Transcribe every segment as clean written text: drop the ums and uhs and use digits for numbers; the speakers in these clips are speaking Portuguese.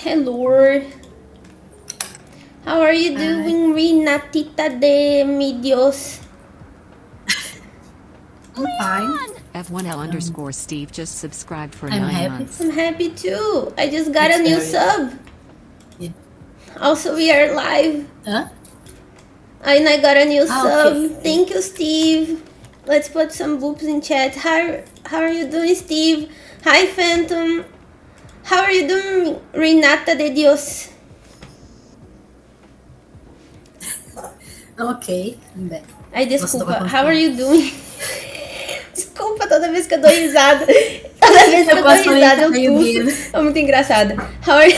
Hello. How are you Hi. doing, Renatita de mi Dios? I'm fine. F1L_Steve just subscribed for I'm 9 happy. months. I'm happy too. I just got It's a new very. sub. Yeah. Also, we are live. Huh? And I got a new sub. Okay. Thank you, Steve. Let's put some boobs in chat. How are you doing, Steve? Hi, Phantom. How are you doing, Renata de Dios? Ok. I'm back. Ai, Você tava desculpa. falando How are comigo. you doing? Desculpa, toda vez que eu dou risada. Toda vez que eu dou posso risada, eu meio tuço. dele. É muito engraçado. How are you?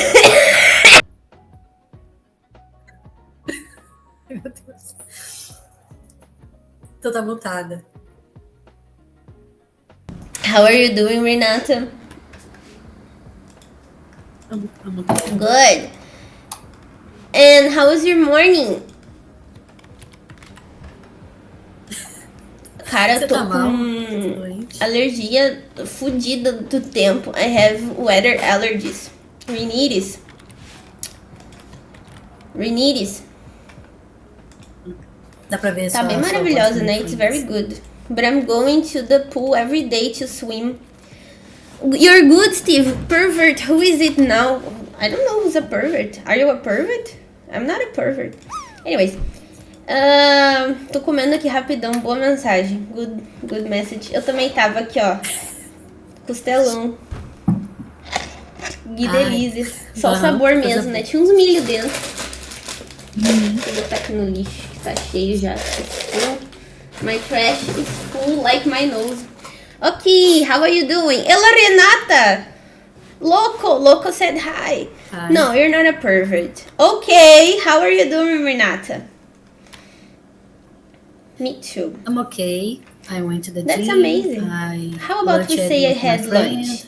Meu Deus. Então tá mutada. How are you doing, Renata? I'm Good. And how was your morning? Cara, eu Você tô tá mal? com Tá doente? alergia fodida do tempo. I have weather allergies. Rhinitis. Rhinitis. Dá pra ver Tá bem sua voz maravilhosa, com né? It's very influência. good. But I'm going to the pool every day to swim. You're good, Steve. Pervert. Who is it now? I don't know who's a pervert. Are you a pervert? I'm not a pervert. Anyways. Tô comendo aqui rapidão. Boa mensagem. Good message. Eu também tava aqui, ó. Costelão. Que delícia. Só o sabor mesmo, né? Tinha uns milho dentro. Vou botar aqui no lixo, que tá cheio já. My trash is full like my nose. Ok, how are you doing? Ela Renata! Loco said hi. Hi. No, you're not a pervert. Okay, how are you doing, Renata? Me too. I'm okay. I went to the That's gym. amazing. How about we say I had lunch?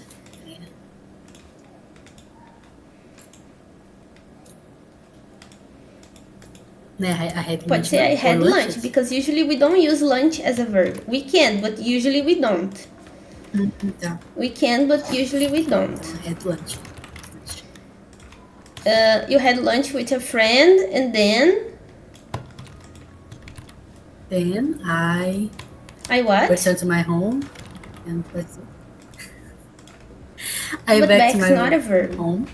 I had Pode lunch. say I had Or lunch, lunches? because usually we don't use lunch as a verb. We can, but usually we don't. Tá. We can, but usually we don't. I had lunch. You had lunch with a friend, and then I what? returned to my home and I But back to back's my not a verb. home.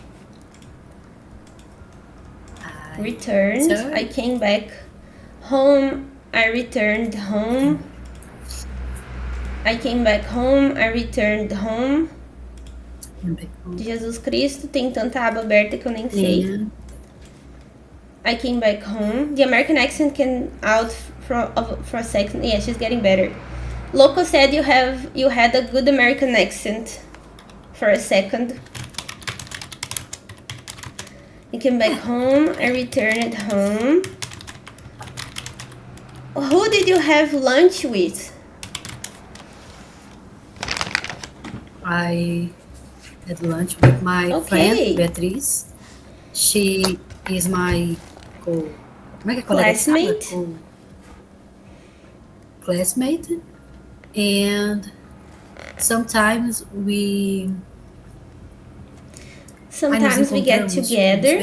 Returned. I came back home. I returned home. I came back home. I returned home. Jesus Cristo, tem tanta aba aberta que eu nem sei. Yeah. I came back home. The American accent came out for a second. Yeah, she's getting better. Loco said you had a good American accent for a second. I came back home. I returned home. Who did you have lunch with? I had lunch with my friend Beatriz. She is my classmate. Classmate, and sometimes we get together.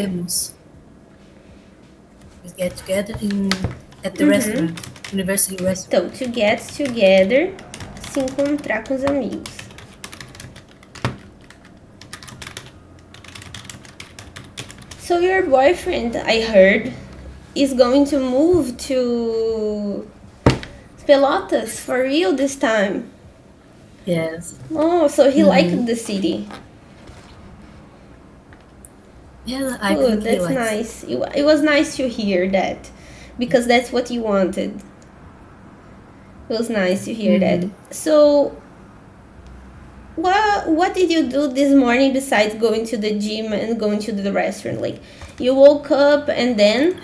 We get together at the restaurant, university restaurant. Então, to get together, se encontrar com os amigos. So your boyfriend, I heard, is going to move to Pelotas for real this time. Yes. Oh, so he liked the city. Yeah, I Good, think that's nice. It was nice to hear that, because that's what you wanted. It was nice to hear that. So, what did you do this morning besides going to the gym and going to the restaurant? Like, you woke up and then?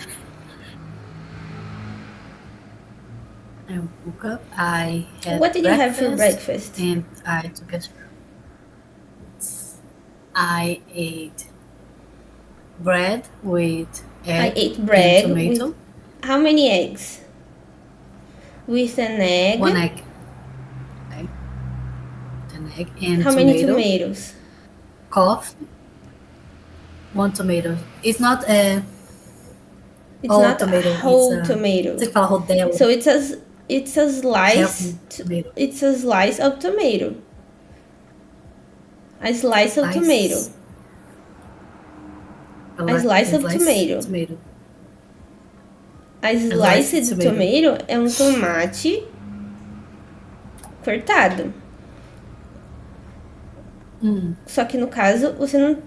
I woke up. I had What did you have for breakfast? And I took a shower. I ate bread with egg. I ate bread and tomato. with how many eggs? With an egg. One egg. An egg and how tomato. many tomatoes? Coffee. One tomato. It's not a It's whole not a tomato. It's whole a. tomato. Você fala rodela. So it's a Half slice. tomato. It's a slice of tomato. A slice of tomato. Slice. A slice A of slice tomato. tomato. A A slice sliced tomato é um tomate cortado. Só que no caso você não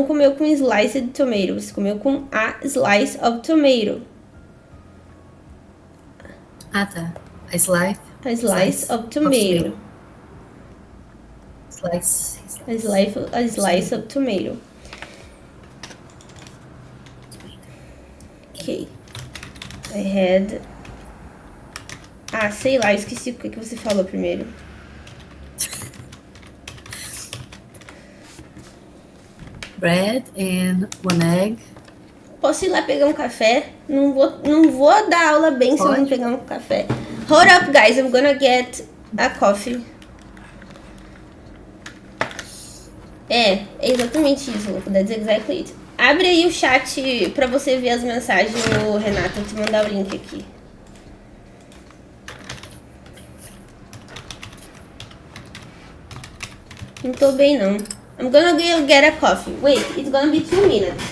comeu com sliced tomato, você comeu com a slice of tomato. Ah, tá. A slice. A slice of tomato. Slice. A slice of tomato. Ok. I had. Ah, sei lá, eu esqueci o que você falou primeiro. Bread and one egg. Posso ir lá pegar um café? Não vou dar aula bem se eu não pegar um café. Hold up, guys. I'm gonna get a coffee. É exatamente isso, louco. That's exactly it. Abre aí o chat pra você ver as mensagens, Renata. Eu te mandar o link aqui. Não tô bem, não. I'm gonna go get a coffee. Wait, it's gonna be 2 minutes.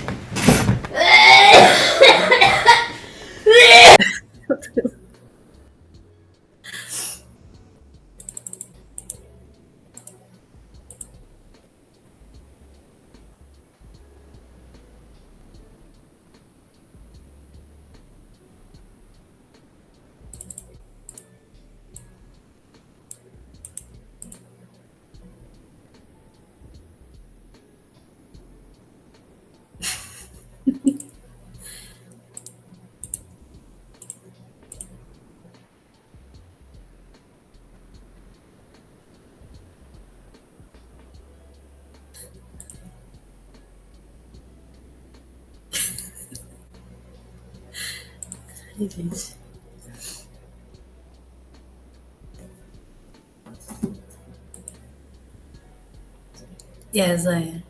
Yes, I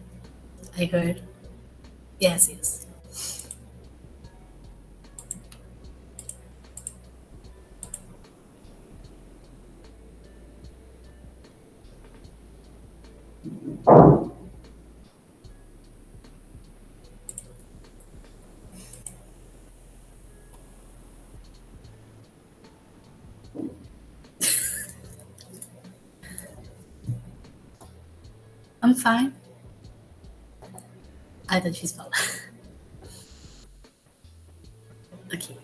heard. Yes. I'm fine. I thought she's fine. Okay.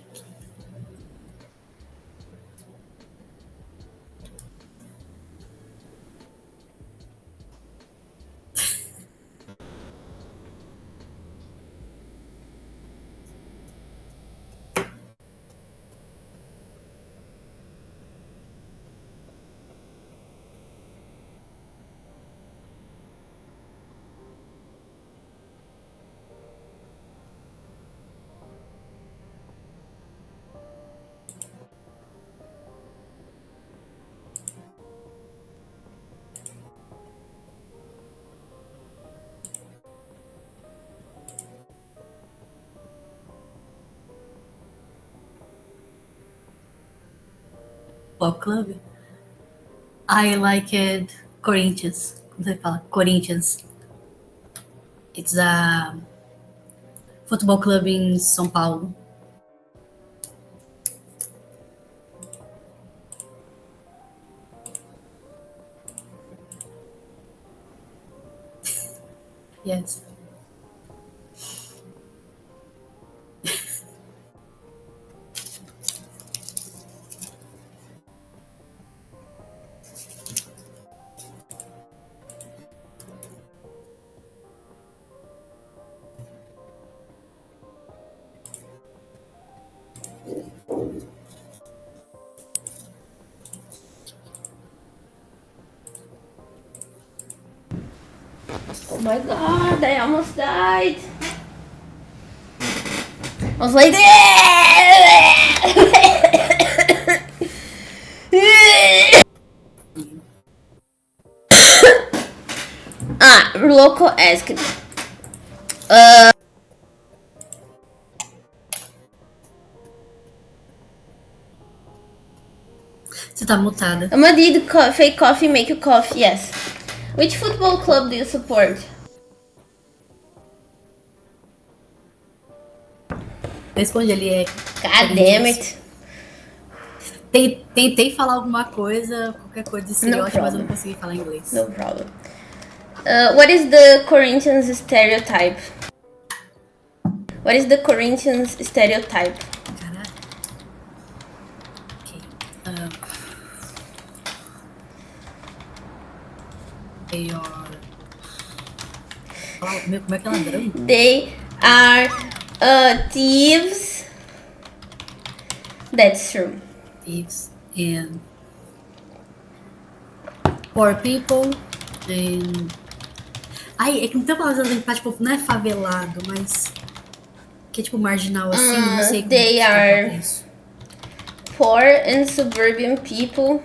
Pop Club. I like it. Corinthians. Como você fala? Corinthians. It's a football club in São Paulo. Yes. Oh my god, I almost died. I was like, Loco asked, Você tá mutada. Fake coffee make you cough, yes. Which football club do you support? Responde ali, God damn it. Tentei falar alguma coisa, qualquer coisa de estereótipo, mas eu não consegui falar inglês. No problem. What is the Corinthians stereotype? What is the Corinthians stereotype? Caralho. Ok. They are... Como é que é ladrão? They are thieves. That's true. Thieves and poor people and... Ai, é que não tem palavras que tá, tipo, não é favelado, mas que é tipo marginal assim, não sei como They are isso. Poor and suburban people.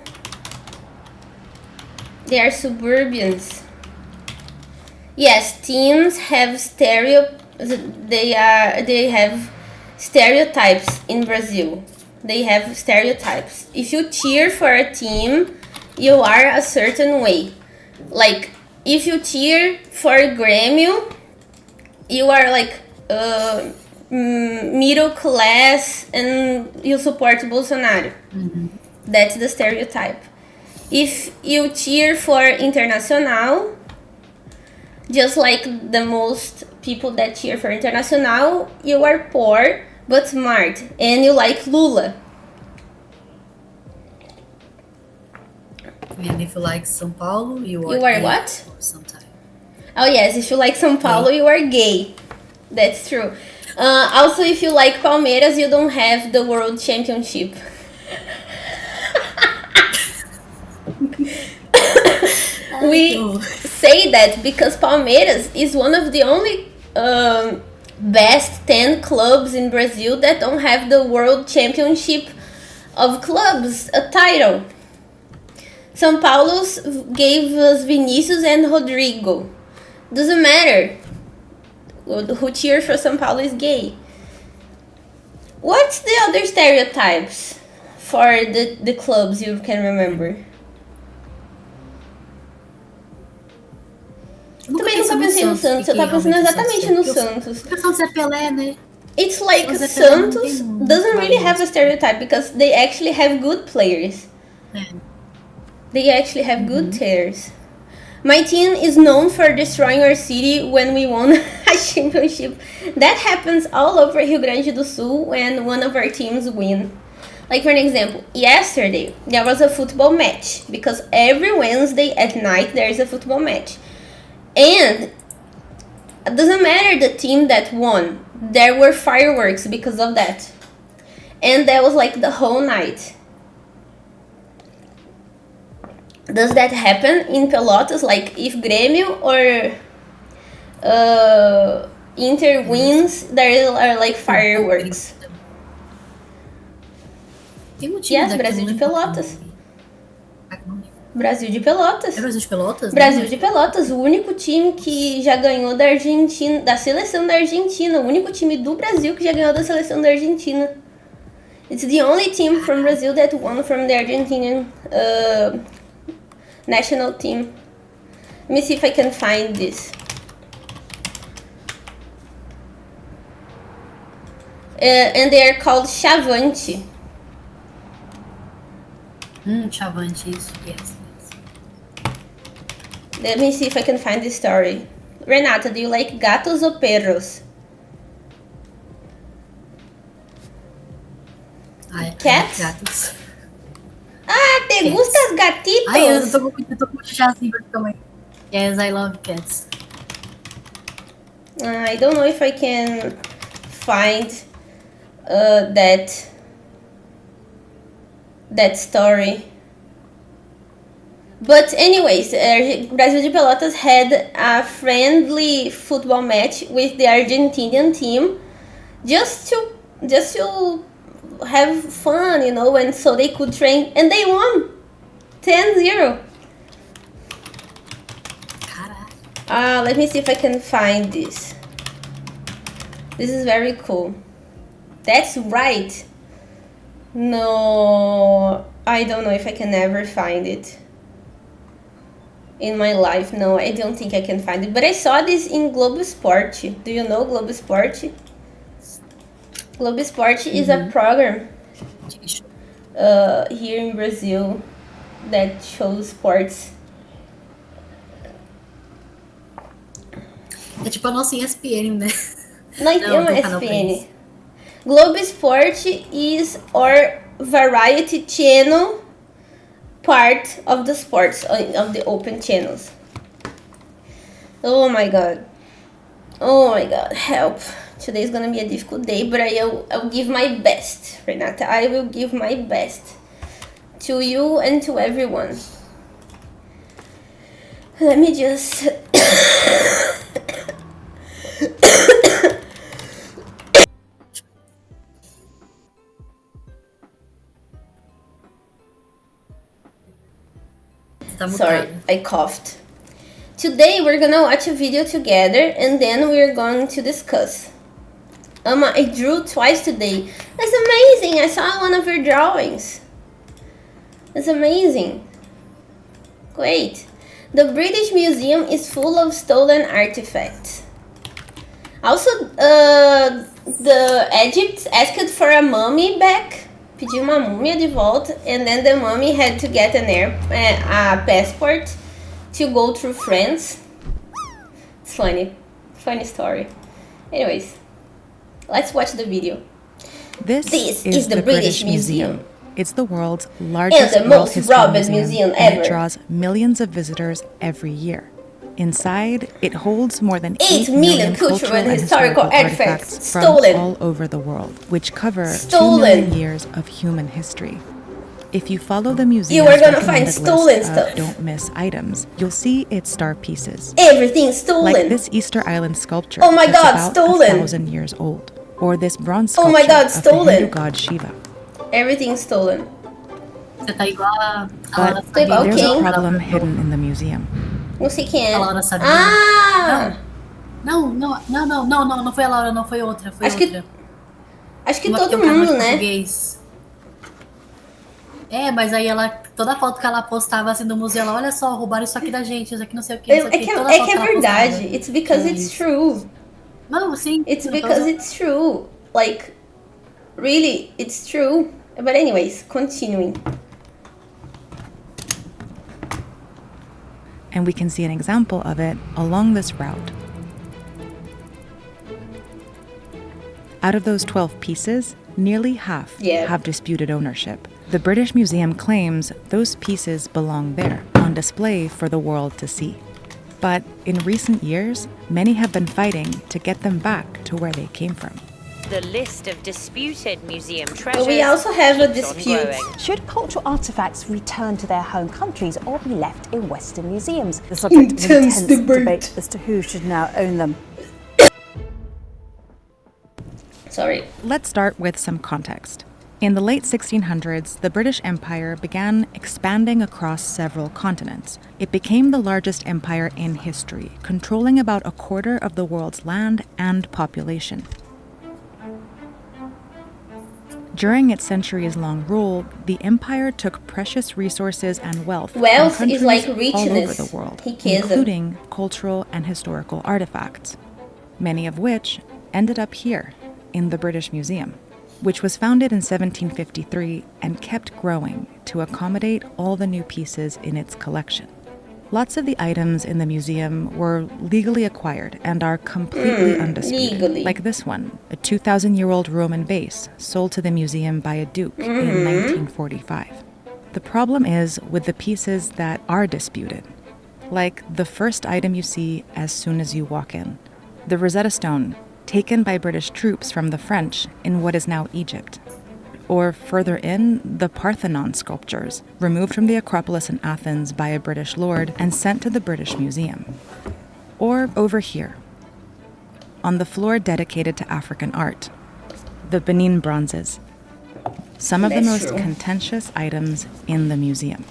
They are suburbians. Yes, teams have They have stereotypes in Brazil. They have stereotypes. If you cheer for a team, you are a certain way. Like if you cheer for Grêmio, you are like middle class and you support Bolsonaro. That's the stereotype. If you cheer for Internacional, just like the most people that cheer for Internacional, you are poor but smart and you like Lula. And if you like São Paulo, you are You are what? Sometimes. Oh yes, if you like São Paulo, you are gay. That's true. Also, if you like Palmeiras, you don't have the world championship. We say that because Palmeiras is one of the only best 10 clubs in Brazil that don't have the world championship of clubs, a title. São Paulo's gave us Vinicius and Rodrigo. Doesn't matter. Who cheers for São Paulo is gay. What's the other stereotypes for the clubs you can remember? Também nunca pensei no Santos, eu tava pensando exatamente no Santos. O Santos é Pelé, né? It's like Santos doesn't really have a stereotype because they actually have good players. They actually have good players. My team is known for destroying our city when we won a championship. That happens all over Rio Grande do Sul when one of our teams win. Like for an example, yesterday there was a football match because every Wednesday at night there is a football match. And it doesn't matter the team that won. There were fireworks because of that. And that was like the whole night. Does that happen in Pelotas? Like if Grêmio or Inter wins, there are like fireworks. Yes, Brasil de Pelotas. Brasil de Pelotas. É Brasil de Pelotas? Brasil de Pelotas, o único time que já ganhou da Argentina, da seleção da Argentina, o único time do Brasil que já ganhou da seleção da Argentina. It's the only team from Brazil that won from the Argentinian national team. Let me see if I can find this. And they are called Chavante. Chavante, isso, yes. Let me see if I can find this story. Renata, do you like gatos or perros? Cats? Gatos. Ah, te Cats. gustas gatitos? Ai, eu tô com chassi também. Yes, I love cats. I don't know if I can find that story. But anyways, Brasil de Pelotas had a friendly football match with the Argentinian team just to have fun, you know, and so they could train, and they won 10-0. Caraca. Let me see if I can find this. This is very cool. That's right. No, I don't know if I can ever find it in my life. No, I don't think I can find it. But I saw this in Globo Esporte. Do you know Globo Esporte? Globo Esporte is a program here in Brazil that shows sports. É tipo a nossa ESPN, né? Nós Não, temos tem canal pra ESPN. isso. Globo Esporte is our variety channel part of the sports, of the open channels. Oh my god. Oh my god, help. Today's gonna be a difficult day, but I'll give my best, Renata. I will give my best to you and to everyone. Let me just... Tá Sorry, mutado. I coughed. Today we're gonna watch a video together and then we're going to discuss. I drew twice today. That's amazing! I saw one of your drawings. That's amazing. Great. The British Museum is full of stolen artifacts. Also, the Egypt asked for a mummy back. Pediu uma múmia de volta, and then the mummy had to get a passport to go through France. It's funny story. Anyways, let's watch the video. This is the British Museum. It's the world's largest And the world most history robbed museum and ever. it draws millions of visitors every year. Inside, it holds more than 8 8 million cultural and and historical historical artifacts from stolen. all over the world, which cover 2 Stolen. million years of human history. If you follow the museum's You are gonna find recommended stolen list stuff. of don't miss items, you'll see its star pieces. Everything stolen. Like this Easter Island sculpture Oh my that's God, about stolen. 1,000 years old. Or this bronze Oh sculpture my God, of the stolen. Hindu god Shiva. Everything stolen. Você tá igual a But Laura Sabino. there's Okay. a problem hidden in the museum. Não sei quem é. A Laura Sabino. Ah! Não foi a Laura, não foi outra. Foi Acho que outra. Acho que Uma todo tem um canal mundo, de né? português. É, mas aí ela, toda foto que ela postava assim do museu, ela, olha só, roubaram isso aqui da gente, isso aqui não sei o que, não sei o que. Toda É foto que é ela verdade. postava. It's because É it's isso. true. Não, sim. It's eu tô- because it's true. Like, really, it's true. But anyways, continuing. And we can see an example of it along this route. Out of those 12 pieces, nearly half Yeah. have disputed ownership. The British Museum claims those pieces belong there, on display for the world to see. But in recent years, many have been fighting to get them back to where they came from. The list of disputed museum treasures But we also have a keeps on dispute. growing. Should cultural artifacts return to their home countries or be left in Western museums? The subject of Intense intense debate. debate as to who should now own them. Sorry. Let's start with some context. In the late 1600s, the British Empire began expanding across several continents. It became the largest empire in history, controlling about a quarter of the world's land and population. During its centuries-long rule, the empire took precious resources and wealth from Wealth is countries like all over richness. the world, Riqueza. including cultural and historical artifacts, many of which ended up here in the British Museum, which was founded in 1753 and kept growing to accommodate all the new pieces in its collection. Lots of the items in the museum were legally acquired and are completely undisputed. legally. Like this one, a 2,000-year-old Roman vase sold to the museum by a duke in 1945. The problem is with the pieces that are disputed, like the first item you see as soon as you walk in, the Rosetta Stone, taken by British troops from the French in what is now Egypt. Or further in, the Parthenon sculptures, removed from the Acropolis in Athens by a British lord and sent to the British Museum. Or over here, on the floor dedicated to African art, the Benin bronzes, some of the That's most true. contentious items in the museum.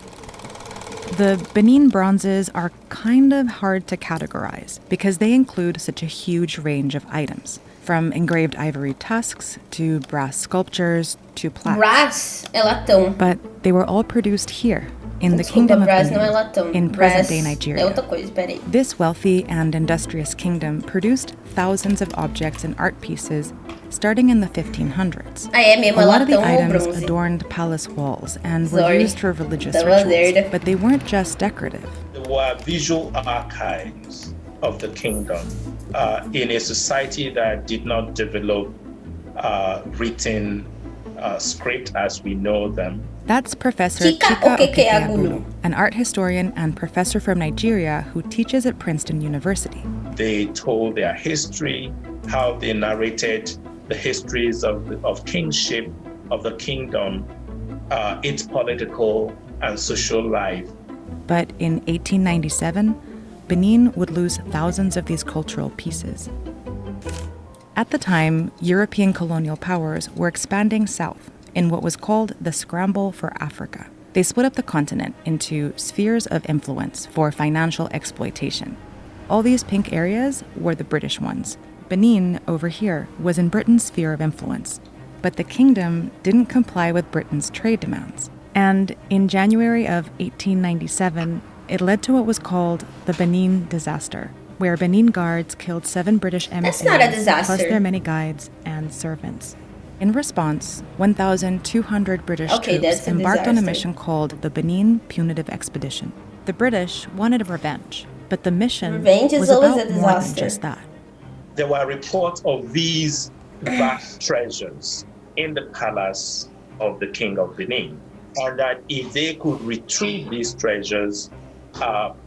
The Benin bronzes are kind of hard to categorize because they include such a huge range of items, from engraved ivory tusks to brass sculptures to plaques. Brass é latão. But they were all produced here, in the Desculpa, Kingdom of brass Benin, não é latão. in Brass present-day é Nigeria. outra coisa, peraí. This wealthy and industrious kingdom produced thousands of objects and art pieces starting in the 1500s. Ah, é mesmo, A é lot of the latão ou items bronze? adorned palace walls and were Sorry. used for religious Tava rituals, lerda. but they weren't just decorative. There were visual archives of the kingdom in a society that did not develop written script as we know them. That's Professor Chika Chika Okekeagulu, an art historian and professor from Nigeria who teaches at Princeton University. They told their history, how they narrated the histories of kingship, of the kingdom, its political and social life. But in 1897, Benin would lose thousands of these cultural pieces. At the time, European colonial powers were expanding south in what was called the Scramble for Africa. They split up the continent into spheres of influence for financial exploitation. All these pink areas were the British ones. Benin, over here, was in Britain's sphere of influence. But the kingdom didn't comply with Britain's trade demands. And in January of 1897, it led to what was called the Benin disaster, where Benin guards killed 7 British That's not a emissaries, disaster. plus their many guides and servants. In response, 1,200 British Okay, troops that's a embarked on a disaster. mission called the Benin Punitive Expedition. The British wanted revenge, but the mission Revenge is was always about a more than disaster. just that. There were reports of these vast treasures in the palace of the king of Benin, and that if they could retrieve these treasures,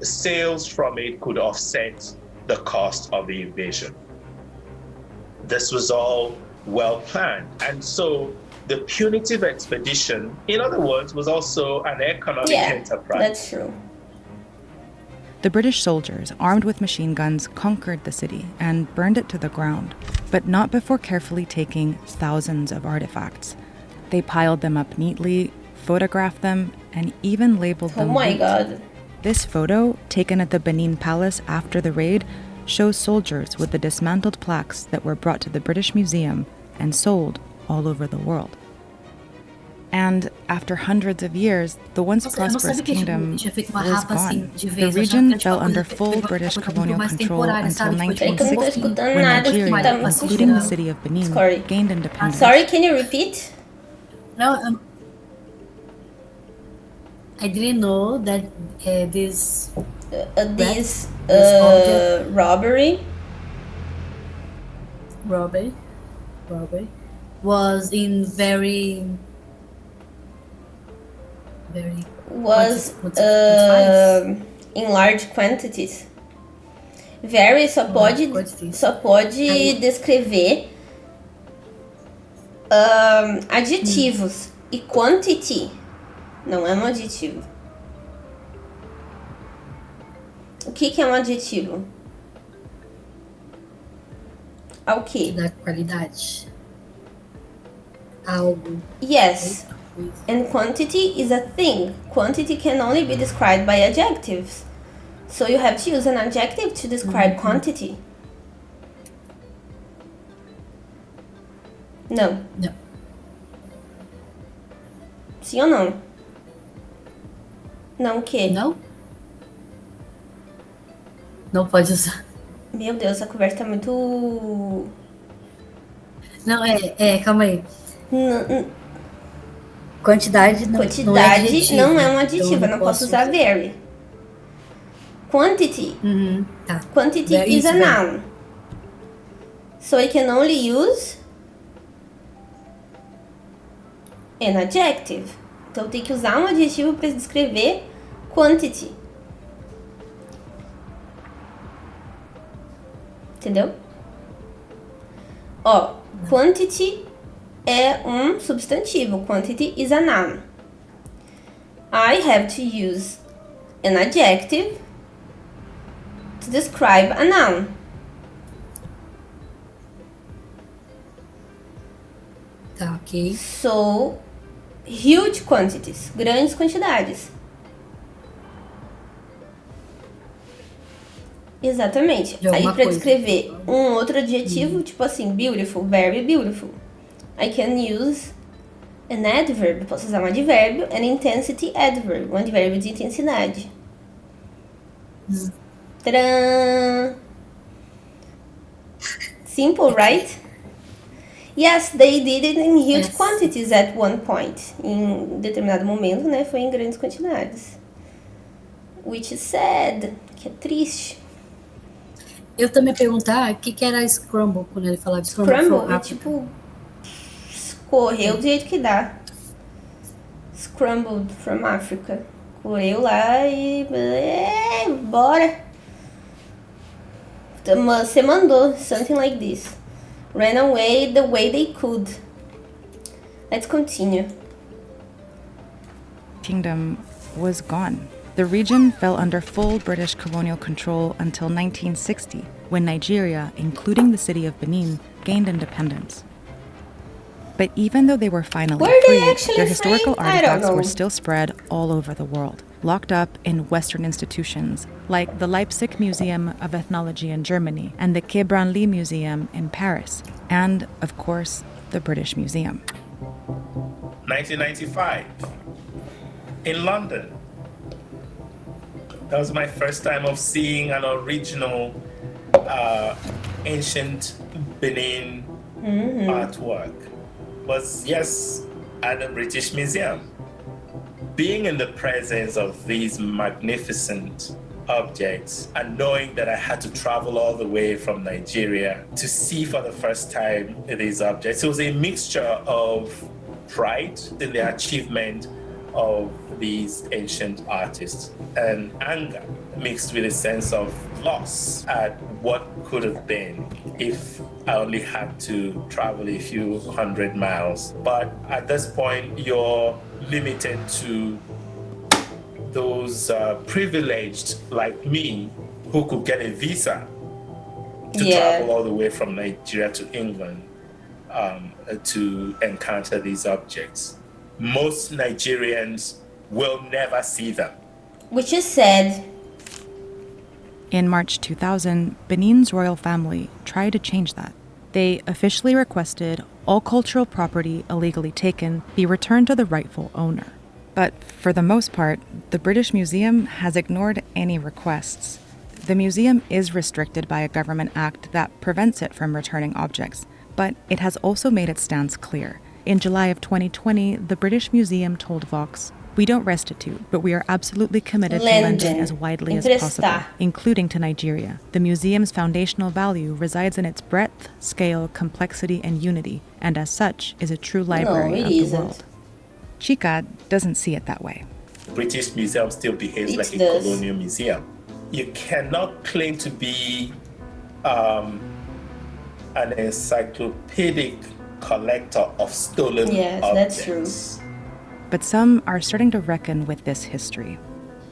sales from it could offset the cost of the invasion. This was all well planned, and so the punitive expedition, in other words, was also an economic Yeah, enterprise. that's true. The British soldiers, armed with machine guns, conquered the city and burned it to the ground, but not before carefully taking thousands of artifacts. They piled them up neatly, photographed them, and even labeled Oh them my wheat. god. This photo, taken at the Benin Palace after the raid, shows soldiers with the dismantled plaques that were brought to the British Museum and sold all over the world. And after hundreds of years, the once Nossa, eu não prosperous sabia que kingdom tinha feito uma was rapa assim gone. de The vez. Eu achava region que era, fell tipo, under coisa- full coisa- British coisa colonial mais control temporária, until sabe? Tipo, É que eu não tô 1960, escutando when nada que Nigeria, tá me including the confundindo. city of Benin, Sorry. gained independence. Sorry, can you repeat? No, I didn't know that this This object. robbery robbery was in very was quantifies. in large quantities. Very só pode, quantities. só pode descrever adjetivos. E quantity não é um adjetivo. O que é um adjetivo? Ao que? da qualidade. Algo. Yes. And quantity is a thing. Quantity can only be described by adjectives. So you have to use an adjective to describe quantity. Não. Não. Sim ou não? Não o quê? Não? Não pode usar. Meu Deus, a conversa tá muito... Não, calma aí. N- Quantidade não, Quantidade não é um adjetivo, Então eu não posso usar very. Quantity. Tá. Quantity Very is a is very. noun. So I can only use an adjective. Então tem que usar um adjetivo para descrever quantity. Entendeu? Ó, quantity é um substantivo. Quantity is a noun. I have to use an adjective to describe a noun. Tá, ok. So, huge quantities, grandes quantidades. Exatamente. De Aí alguma pra coisa. descrever um outro adjetivo, tipo assim, beautiful, very beautiful. I can use an adverb, posso usar um advérbio, an intensity adverb, um advérbio de intensidade. Tadã! Simple, right? Yes, they did it in huge Yes. quantities at one point. Em determinado momento, né, foi em grandes quantidades. Which is sad, que é triste. Eu também ia perguntar o que era scramble, quando ele falava scramble Scramble for é Africa. tipo escorreu do jeito que dá. Scrambled from Africa. Correu lá e. Bora! Você mandou something like this. Ran away the way they could. Let's continue. Kingdom was gone. The region fell under full British colonial control until 1960, when Nigeria, including the city of Benin, gained independence. But even though they were finally Were they free, actually their historical free? I don't artifacts were know. still spread all over the world, locked up in Western institutions, like the Leipzig Museum of Ethnology in Germany and the Quai Branly Museum in Paris, and, of course, the British Museum. 1995 in London. That was my first time of seeing an original ancient Benin artwork. Was, yes, at the British Museum. Being in the presence of these magnificent objects and knowing that I had to travel all the way from Nigeria to see for the first time these objects, it was a mixture of pride in the achievement of these ancient artists and anger mixed with a sense of loss at what could have been if I only had to travel a few hundred miles. But at this point, you're limited to those privileged like me who could get a visa to travel all the way from Nigeria to England to encounter these objects. Most Nigerians will never see them. Which is sad. In March 2000, Benin's royal family tried to change that. They officially requested all cultural property illegally taken be returned to the rightful owner. But for the most part, the British Museum has ignored any requests. The museum is restricted by a government act that prevents it from returning objects, but it has also made its stance clear. In July of 2020, the British Museum told Vox, "We don't restitute, but we are absolutely committed to lending as widely as possible, including to Nigeria. The museum's foundational value resides in its breadth, scale, complexity, and unity, and as such is a true library of the world." Chica doesn't see it that way. The British Museum still behaves like a colonial museum. You cannot claim to be an encyclopedic collector of stolen objects. That's true. But some are starting to reckon with this history.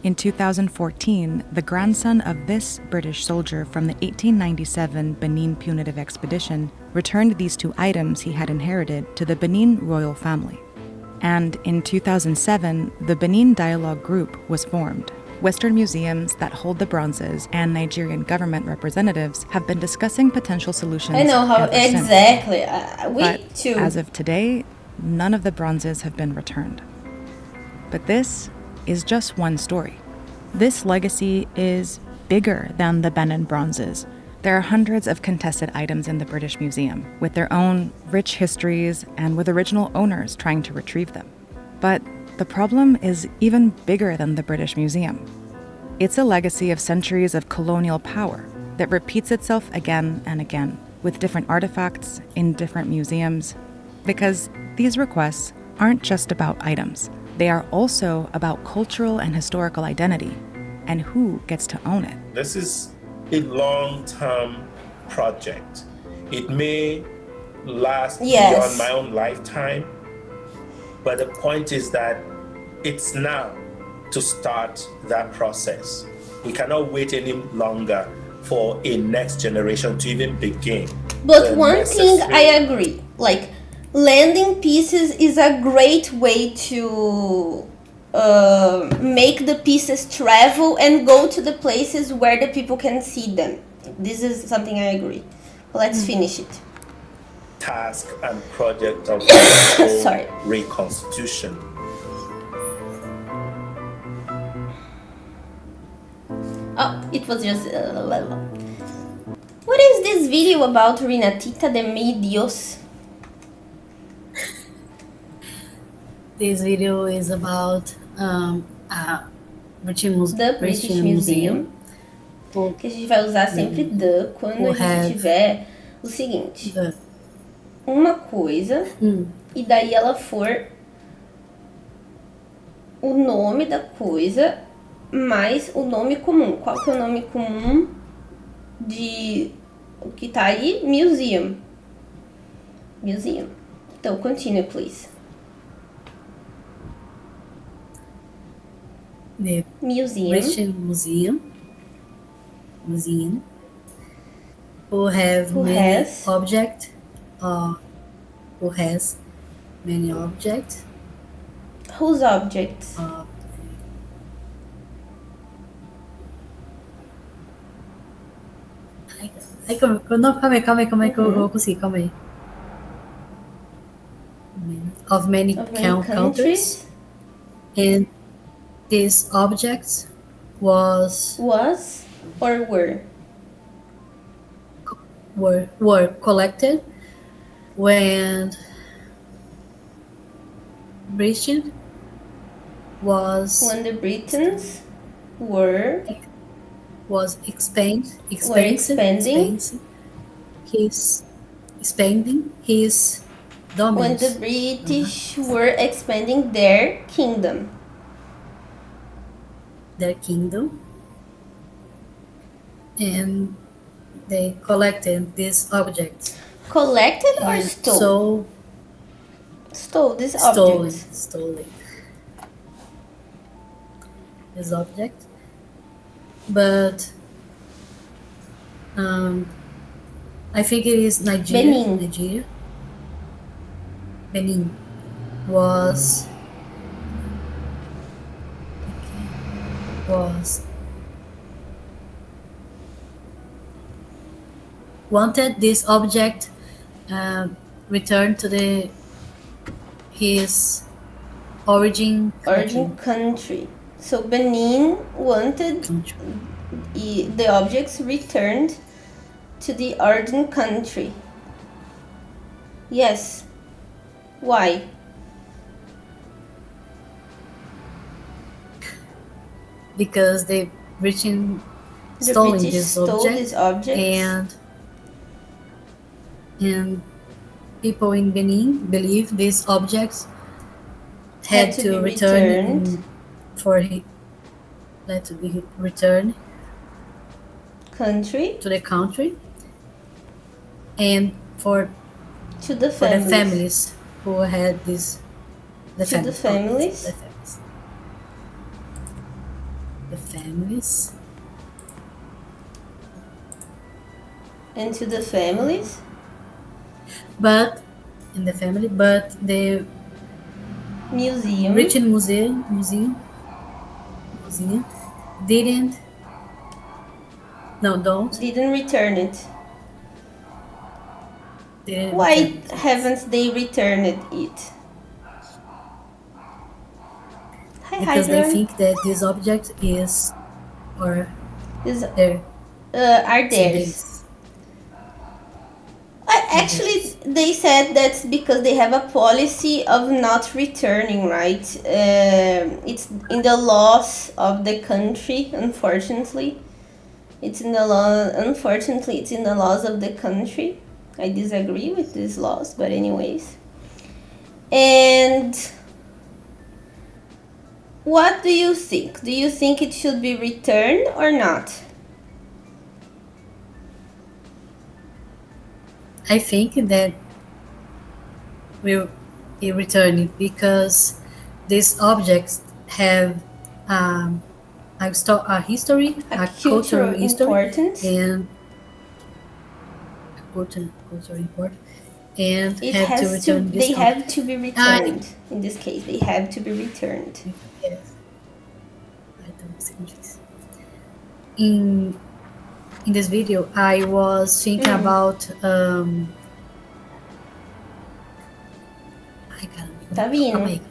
In 2014, the grandson of this British soldier from the 1897 Benin Punitive Expedition returned these two items he had inherited to the Benin royal family. And in 2007, the Benin Dialogue Group was formed. Western museums that hold the bronzes and Nigerian government representatives have been discussing potential solutions. I know how ever since. exactly. We But too. as of today, none of the bronzes have been returned. But this is just one story. This legacy is bigger than the Benin bronzes. There are hundreds of contested items in the British Museum, with their own rich histories and with original owners trying to retrieve them. But the problem is even bigger than the British Museum. It's a legacy of centuries of colonial power that repeats itself again and again, with different artifacts in different museums, because these requests aren't just about items. They are also about cultural and historical identity, and who gets to own it. This is a long-term project. It may last beyond my own lifetime, but the point is that it's now to start that process. We cannot wait any longer for a next generation to even begin. But one thing I agree, like lending pieces is a great way to make the pieces travel and go to the places where the people can see them. This is something I agree. Let's finish it. Task and project of national Sorry. reconstitution. Oh, it was just what is this video about, Renatita de Mi Dios? This video is about The British Museum. Que a gente vai usar sempre the quando a gente tiver o seguinte: uma coisa e daí ela for o nome da coisa mais o nome comum. Qual que é o nome comum de o que tá aí? Museum. Museum. Então, continue, please. The Museum. British Museum who have Who many has? objects who has many objects Whose objects? Não, calma aí que eu vou conseguir, calma aí. Of many countries. And these objects was or were collected when Britain was when the Britons were expanding his domains. When the British were expanding their kingdom. And they collected these objects. Collected or stole? Stole these objects. Stolen this object. But I think it is Nigeria. Benin was wanted this object returned to his origin country. So Benin wanted the objects returned to the origin country. Yes. Why? Because the British stole this object, and people in Benin believe these objects had to be returned to the country, and for the families who had this. The families. And to the families. But the museum. British museum didn't return it. Why haven't they returned it? Because they think that this object are theirs. Actually, they said that's because they have a policy of not returning, right? It's in the laws of the country, unfortunately. It's in the laws of the country. I disagree with these laws, but anyways. And what do you think? Do you think it should be returned or not? I think that will be returned because these objects have a history, a cultural history, importance, and cultural importance, and It have to has to. return this They object. have to be returned. In this case, they have to be returned. Yes. Então, você diz. In this video, I was thinking about. Ai, caramba. Tá vindo. Calma aí.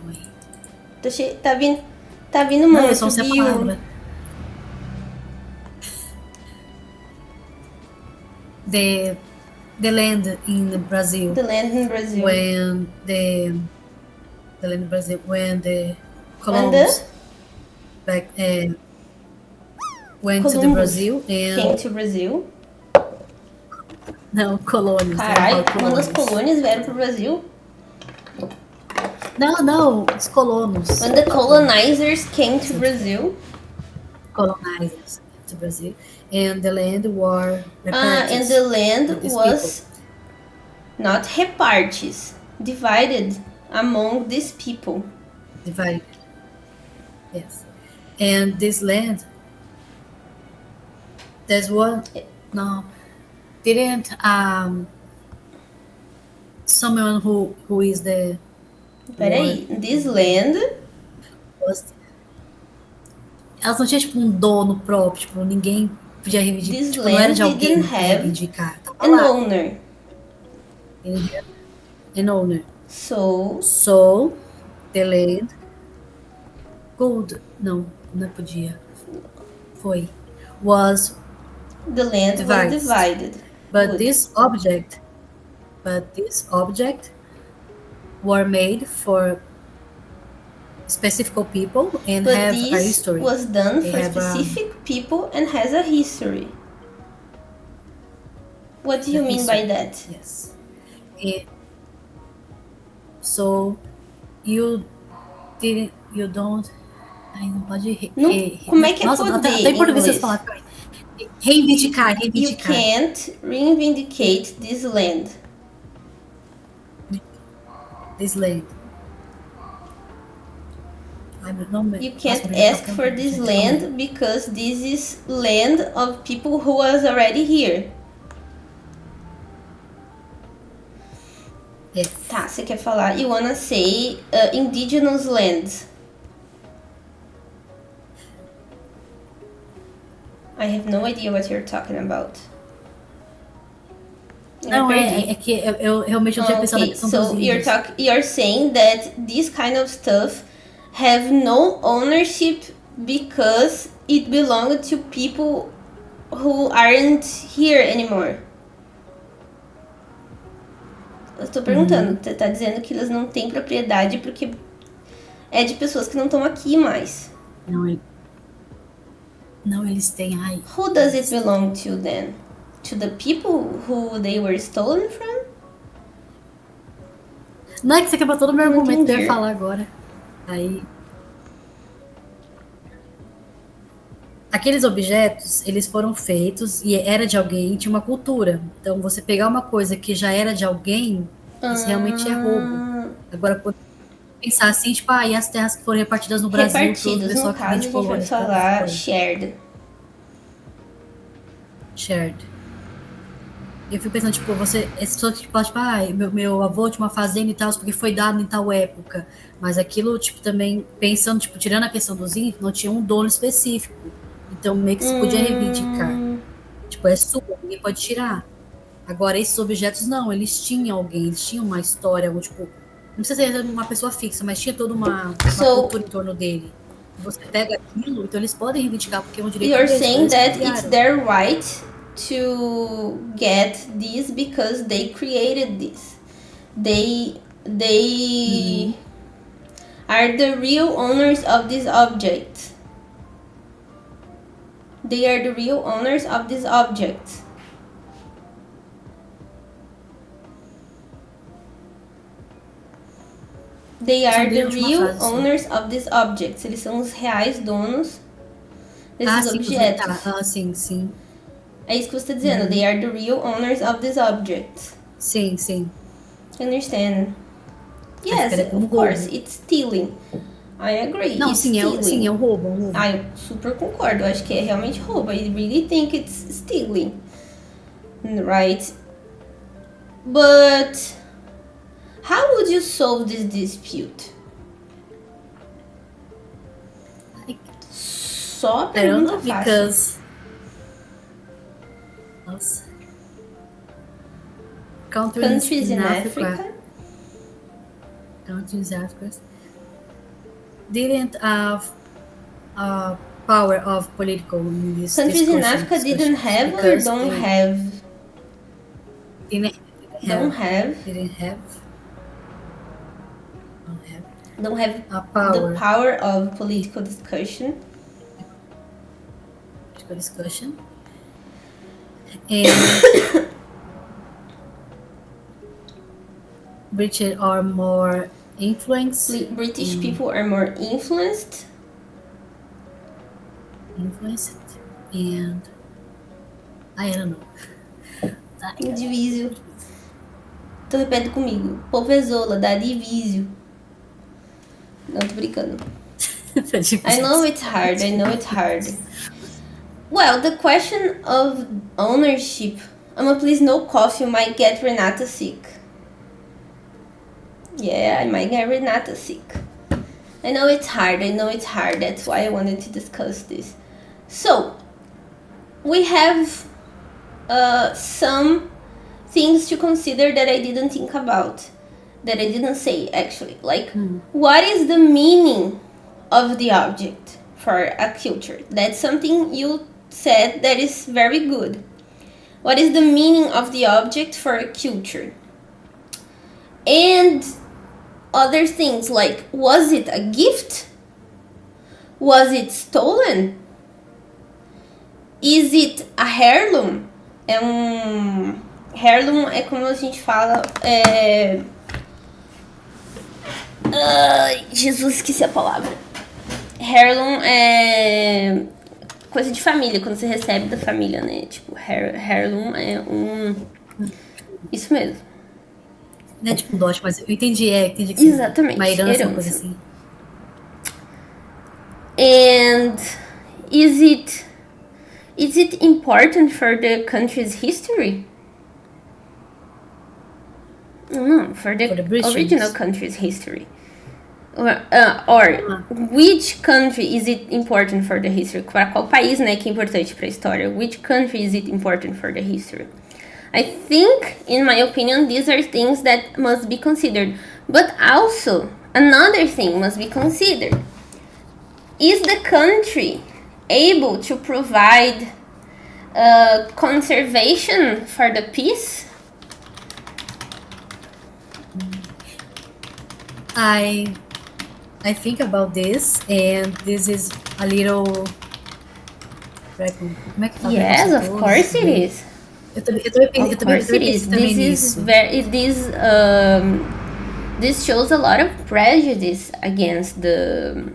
Tá vindo Não, eu muito, só não sei a viu? palavra. The land in Brazil. The land in Brazil. When the land in Brazil, when the Columbus back went to the Columbus Brazil came and to Brazil. não, colônias. Caralho, quando as colônias vieram pro Brasil. Não, os colonos. When the colonizers came to Brazil. Colonizers to Brazil, and the land were And the land with these was not repartes, divided among these people. divided. Yes, and this land. There's one. No, didn't someone who is the Peraí, this land was. Elas não tinham, tipo, um dono próprio, tipo, ninguém podia reivindicar. This Tipo, não era de land alguém didn't pra have reivindicar. Tava an lá. owner. An owner. So The land. Gold. Não podia. Foi. Was. the land Divided. was divided. But Good. this object were made for specific people and But have a this history. was done They for have, specific people and has a history. What do you mean by that? Yes. So you don't. Ai, não pode. Como é que é Nossa, poder até em em português vocês inglês? falam. Reivindicar. You can't reivindicate this land. This land. You can't ask for this land because this is land of people who was already here. Yes. Tá, você quer falar? You wanna say indigenous lands. I have no idea what you're talking about. Não, é que eu realmente não tinha pensado na Okay, questão so dos índios. you're saying that this kind of stuff have no ownership because it belonged to people who aren't here anymore. Eu tô perguntando, você tá dizendo que elas não têm propriedade porque é de pessoas que não estão aqui mais. Não, eles têm. Ai. Who does it belong to then? To the people who they were stolen from? Não é que você quebrou todo o meu Não argumento que eu entendi. ia falar agora. Aí. Aqueles objetos, eles foram feitos e era de alguém, tinha uma cultura. Então, você pegar uma coisa que já era de alguém, isso realmente é roubo. Agora, quando pensar assim, tipo, e as terras que foram repartidas no Brasil, Repartidos, pessoal no que caso a vem de gente vai colônias, falar foi shared. shared. Eu fico pensando, tipo, esse pessoa que tipo, meu avô tinha uma fazenda e tal, porque foi dado em tal época. Mas aquilo, tipo, também, pensando, tipo, tirando a questão dos índios, não tinha um dono específico. Então, meio que se podia reivindicar. Tipo, é sua, ninguém pode tirar. Agora, esses objetos, não, eles tinham alguém, eles tinham uma história, tipo, não precisa ser uma pessoa fixa, mas tinha toda uma cultura em torno dele. Você pega aquilo, então eles podem reivindicar, porque é um direito You're deles, saying eles that criaram. it's their right to get this because they created this. They are the real owners of this object. They are the real owners of this object. They are the real owners of these objects. Eles são os reais donos desses objetos. Sim. É isso que você está dizendo. They are the real owners of these objects. Sim. Understand? Yes, of course. It's stealing. I agree. Não, it's sim, stealing. é um roubo. Ah, eu super concordo. Eu acho que é realmente roubo. I really think it's stealing. Right? But How would you solve this dispute? Só I don't know pergunta fácil. because. Nossa. Countries in Africa Countries in Africa didn't have power of political in this Countries in discussion- Africa didn't discussions have or because don't they have? Didn't Don't have. Didn't have. Don't have A power. the power of political discussion. Political discussion. And British are more influenced. British people are more influenced. And I don't know. Divísio. Então repete comigo. Povezola, dá divísio. Não, tô brincando. I know it's hard. I know it's hard. Well, the question of ownership. Please no coffee. You might get Renata sick. Yeah, I might get Renata sick. I know it's hard. I know it's hard. That's why I wanted to discuss this. So, we have some things to consider that I didn't think about. That I didn't say, actually. Like, what is the meaning of the object for a culture? That's something you said that is very good. What is the meaning of the object for a culture? And other things like, was it a gift? Was it stolen? Is it a heirloom? Heirloom é como a gente fala. Ai, Jesus, esqueci a palavra. Heirloom é coisa de família, quando você recebe da família, né? Tipo, heirloom é isso mesmo. Não é tipo dote, mas eu entendi, entendi que Exatamente, uma herança, uma coisa assim. And is it important for the country's history? No, for the original country's history. Or which country is it important for the history? Para qual país, né, que é importante para a história? Which country is it important for the history? I think, in my opinion, these are things that must be considered. But also, another thing must be considered. Is the country able to provide conservation for the peace? I think about this, and this is a little. Como é que fala? Yes, of course it is. Eu também também nisso. This shows a lot of prejudice against the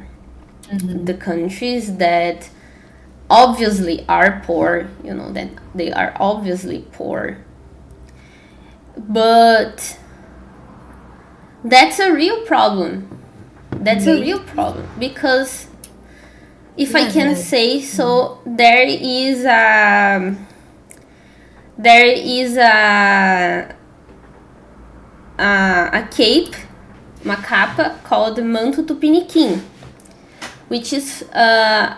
countries that obviously are poor, that they are obviously poor. But that's a real problem. That's a real problem because if I can say so, there is a cape, uma capa called Manto Tupiniquim, which is a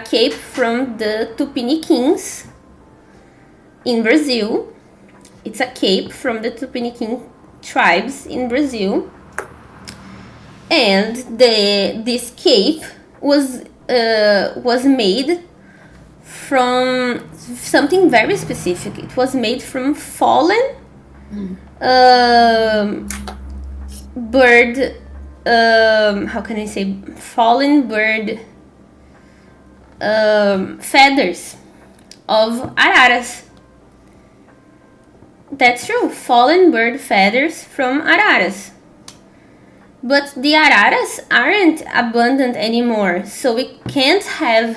cape from the Tupiniquins in Brazil. It's a cape from the Tupiniquim tribes in Brazil, and this cape was made from something very specific. It was made from fallen bird. How can I say? Fallen bird feathers of araras. That's true. Fallen bird feathers from araras. But the araras aren't abundant anymore, so we can't have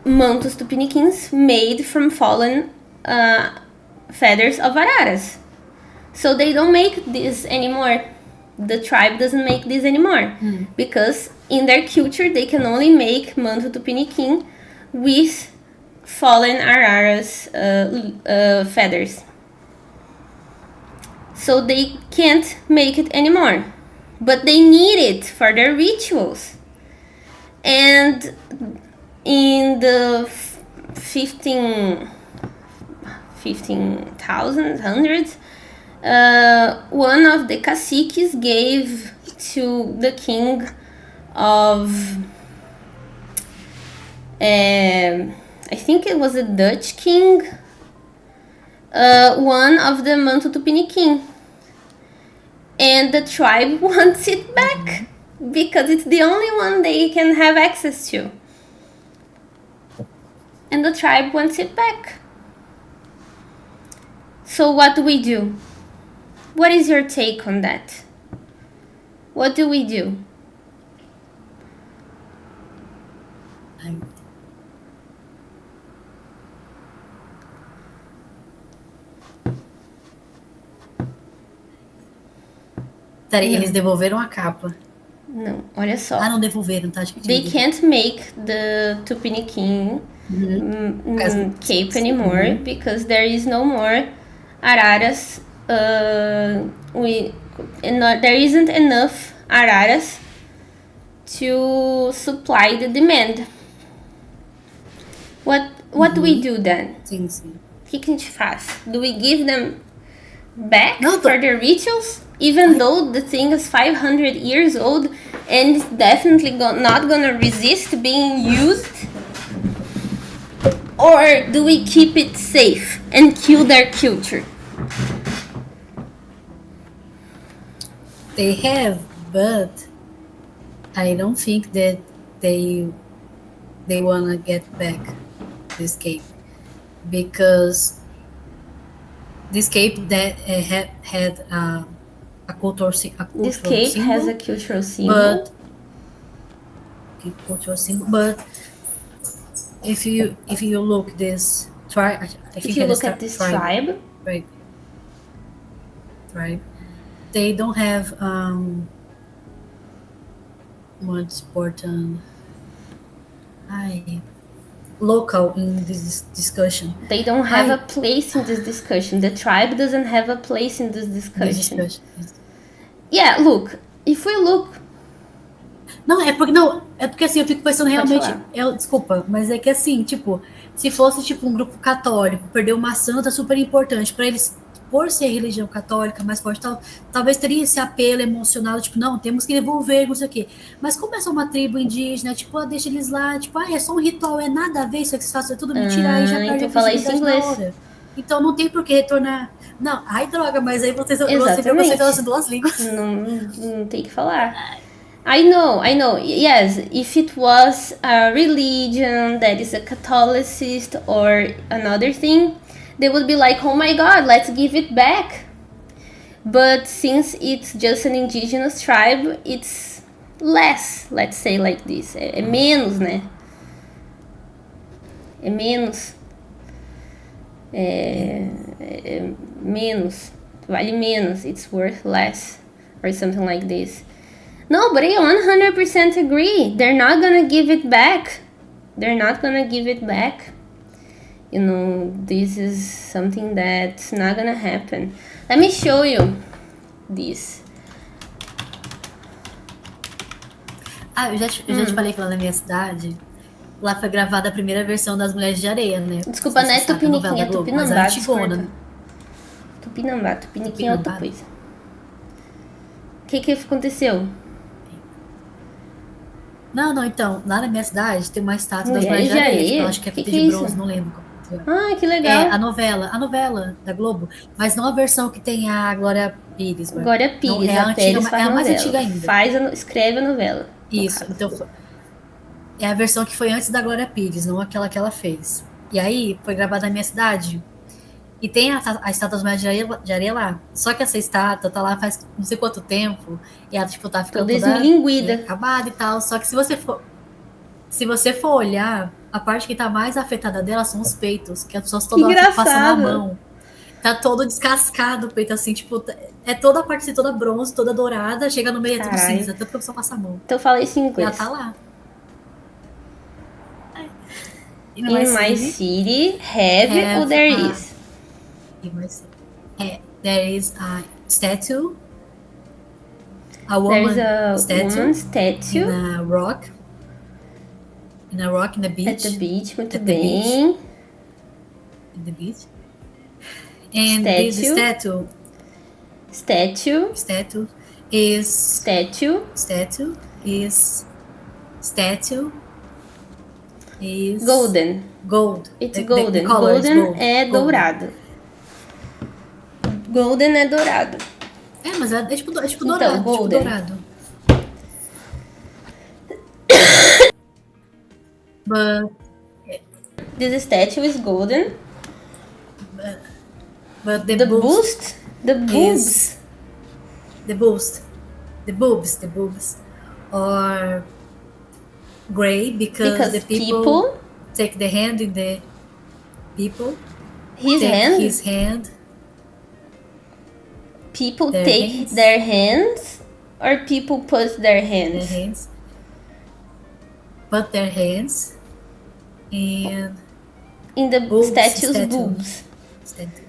mantos tupiniquins made from fallen feathers of araras. So they don't make this anymore. The tribe doesn't make this anymore because in their culture they can only make manto tupiniquim with fallen araras feathers. so they can't make it anymore. But they need it for their rituals. And in the 1500s, one of the caciques gave to the king of, I think it was a Dutch king, one of the manto tupiniquim. And the tribe wants it back because it's the only one they can have access to. And the tribe wants it back. So what do we do? What is your take on that? What do we do? Peraí, eles devolveram a capa. Não, olha só. Ah, não devolveram, tá? They can't make the Tupiniquim cape anymore because there is no more araras. There isn't enough araras to supply the demand. What do we do then? Sim, sim. O que a gente faz? Do we give them back No, for their rituals? Even though the thing is 500 years old and it's definitely not gonna resist being used? Or do we keep it safe and kill their culture? They have, but I don't think that they wanna get back this cape, because this cape that had a cultural This cape symbol, has a cultural symbol. but cultural symbol. But if you look this tribe, If you look at this tribe, right, they don't have what's important. Local in this discussion. they don't have a place in this discussion. The tribe doesn't have a place in this discussion. Yeah, look, if we look. Não, é porque assim, eu fico pensando realmente, desculpa, mas é que assim, tipo, se fosse tipo um grupo católico, perder uma santa super importante para eles, por ser religião católica mais forte, talvez teria esse apelo emocional, tipo, não, temos que devolver, não sei o quê. Mas como é só uma tribo indígena, tipo, deixa eles lá, tipo, é só um ritual, é nada a ver, isso que vocês fazem, é tudo mentira, aí já perde então a fala isso em possibilidade inglês. na hora. Então não tem por que retornar. Não, ai droga, mas aí você viu Exatamente. você em duas línguas. Não tem que falar. I know. Yes, if it was a religion that is a Catholicist or another thing, they would be like, oh my god, let's give it back. But since it's just an indigenous tribe, it's less, let's say like this. É menos, né? É menos. É menos. Vale menos. It's worth less. Or something like this. No, but I 100% agree. They're not gonna give it back. They're not gonna give it back. You know, this is something that's not gonna happen. Let me show you this. Eu já te falei que lá na minha cidade, lá foi gravada a primeira versão das Mulheres de Areia, né? Desculpa, não é Tupiniquim, é Tupinambá. Antigona. Tupinambá, Tupiniquim é outra coisa. O que aconteceu? Não, então, lá na minha cidade tem uma estátua das Mulheres Mulheres de Areia, de Areia? eu acho que é feita Que de é bronze, isso? não lembro. Ah, que legal. É, a novela da Globo, mas não a versão que tem a Glória Pires. Glória Pires, não, é a antiga, faz é a mais novela. antiga ainda. Escreve a novela. Isso, então é a versão que foi antes da Glória Pires, não aquela que ela fez. E aí foi gravada na minha cidade. E tem a estátua das Mulheres de Areia lá. Só que essa estátua tá lá faz não sei quanto tempo. E ela, tipo, tá ficando Toda toda esmilinguida. acabada e tal. Só que se você for olhar, a parte que tá mais afetada dela são os peitos. Que as pessoas toda hora ficam passando a mão. Tá todo descascado o peito, assim, tipo... É toda a parte assim, toda bronze, toda dourada. Chega no meio, é tudo cinza. Tanto que a pessoa passa a mão. Então fala isso em E inglês. ela tá lá. In my city, have or there is? There is a statue. A There's woman a statue woman statue in a rock. In a rock in the beach. at the beach, muito At the beach. bem. In the beach. And this Statue. statue Statue. is Statue. statue is statue is Golden. gold. It's The golden. color is Golden gold. é Golden. dourado. Golden é dourado. É, mas é tipo, Então, dourado. Tipo golden. dourado. But This statue is golden. but the The boobs, boost, the boobs. the boobs are gray because the people take the hand in the people. His take hand. his hand. People Their take hands. their hands, or people put their Their hands. hands. Put their hands in In the Boobs, statue's statue. boobs. statue.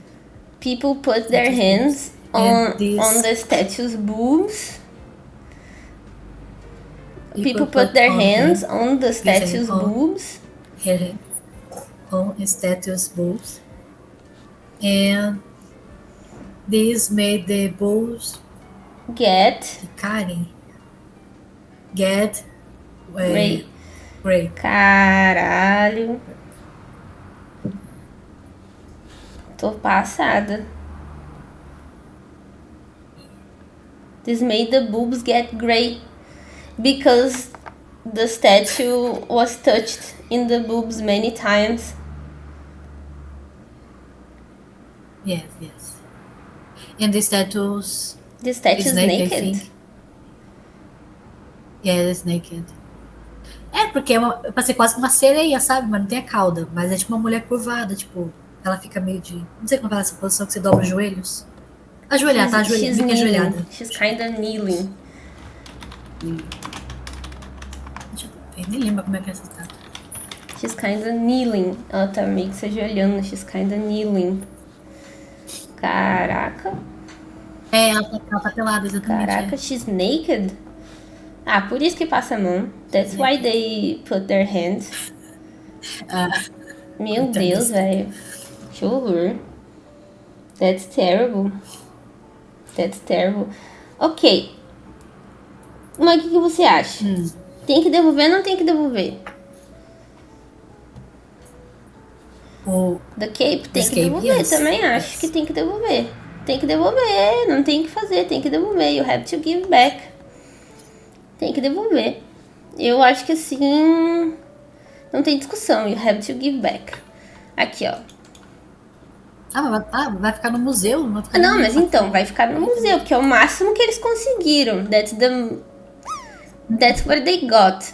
People put their Statue's hands And on this- the statue's boobs. People put their on hands hand- on the statue's on- boobs. her hand on statue's boobs, and this made the boobs Get ficarem get Gray. gray. Caralho. Tô passada. This made the boobs get gray because the statue was touched in the boobs many times. Yes, yes. And the statues The statue is naked, I naked. think. Yeah, it's naked. É, porque é uma, pra ser quase uma sereia, sabe? Mas não tem a cauda. Mas é tipo uma mulher curvada, tipo, ela fica meio de. Não sei como fala essa posição que você dobra os joelhos. Ajoelhada, tá? Ajoelhada, She's fica ajoelhada. kneeling. She's kind of kneeling. Deixa eu ver, nem lembro como é que é essa estátua. She's kind of kneeling. Ela tá meio que se ajoelhando. She's kind of kneeling. Caraca. É, ela tá pelada, exatamente. Caraca, she's naked? Ah, por isso que passa a mão. That's why they put their hands. Meu então, Deus, velho. Que horror. That's terrible. That's terrible. Ok. Mas o que você acha? Tem que devolver ou não tem que devolver? O The Cape tem The que Cape, devolver. yes. Também acho Yes. que tem que devolver. Tem que devolver. Não tem que fazer. Tem que devolver. You have to give back. Tem que devolver. Eu acho que assim... Não tem discussão. You have to give back. Aqui, ó. vai ficar no museu? Não vai ficar Não, nem- mas então, vai ficar no museu, porque é o máximo que eles conseguiram. That's what they got.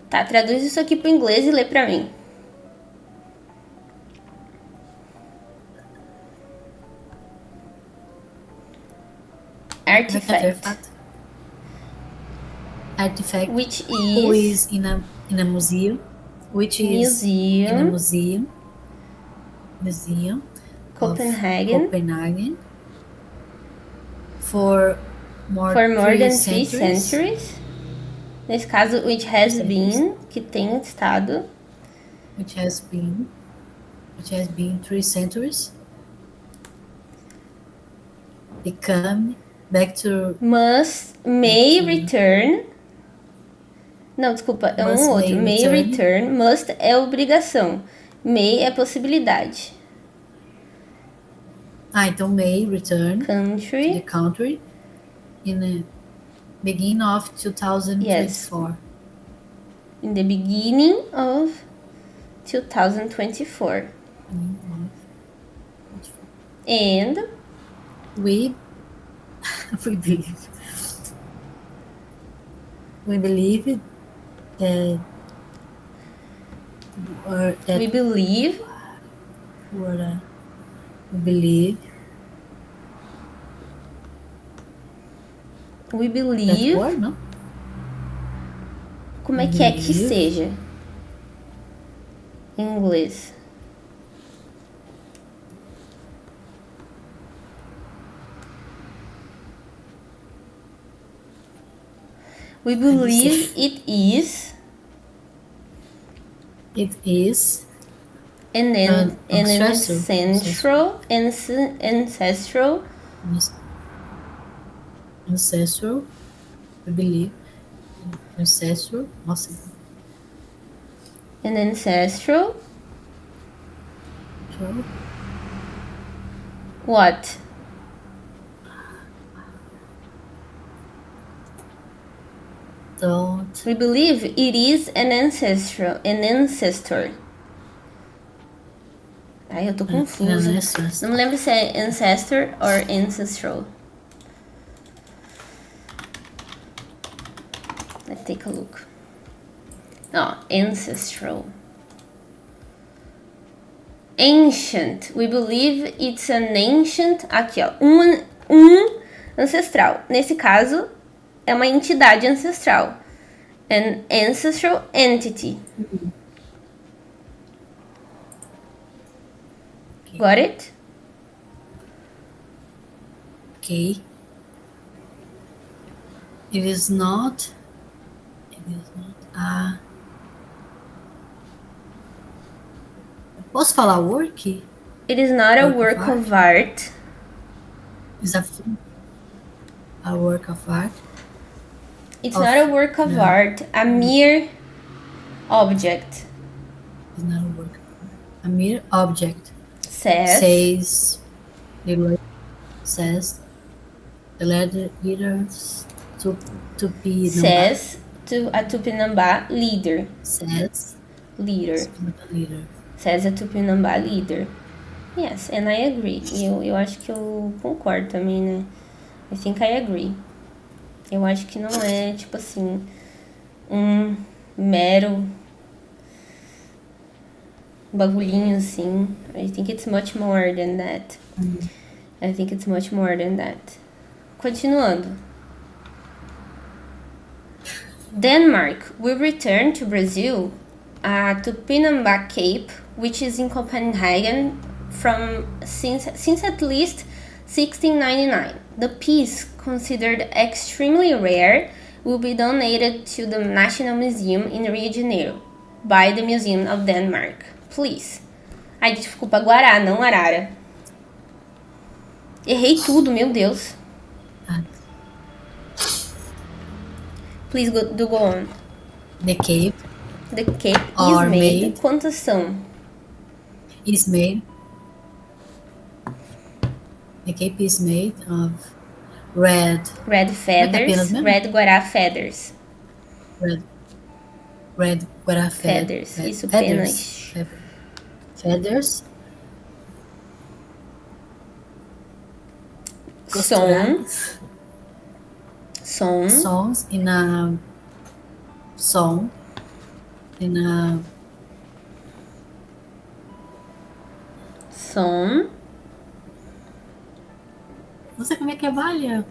Tá, traduz isso aqui pro inglês e lê pra mim. Artifact. Artifact. Which Who is is in a museum. Which is in a museum, museum of Copenhagen, Copenhagen for more than three 3 centuries. Nesse caso, which has been, que tem estado. which has been 3 centuries. Become back to May return. Não, desculpa, é Must um outro. may May return. return. Must é obrigação. May é possibilidade. então may return to the Country. country in the beginning of 2024. In the beginning of 2024. And We believe that we believe that war, não? Como é que Believe. seja? Em inglês. We believe it is an ancestral we believe ancestral. Nossa. an ancestral True. what? Don't. We believe it is an ancestor. Ai, eu tô confusa. Não me lembro se é ancestor or ancestral. Let's take a look. Oh, ancestral. Ancient. We believe it's an ancient. Aqui, ó. Um ancestral. Nesse caso, é uma entidade ancestral. An ancestral entity. Got it? Okay. It is not a... Posso falar work? It is not a work of art. Is a work of art. It's not a work of art. A mere object. It's not a work of art. A mere object. Says the leaders Tupinambá. Says to a Tupinambá leader. Says leader. Says a Tupinambá leader. Yes, and I agree. Eu acho que eu concordo também, né? I think I agree. Eu acho que não é, tipo assim, um mero bagulhinho assim. I think it's much more than that. I think it's much more than that. Continuando. Denmark will return to Brazil to Tupinambá Cape, which is in Copenhagen since at least 1699. The piece, considered extremely rare, will be donated to the National Museum in Rio de Janeiro by the Museum of Denmark. Please. Ai, desculpa, Guará, não Arara. Errei tudo, meu Deus. Please go on. The cape is made. Quantas são? Is made. The cape is made of red feathers. Red Guará feathers. Red Guará feathers. Isso, penas. Feathers. Songs in a song in a song. Não sei como é que é valha.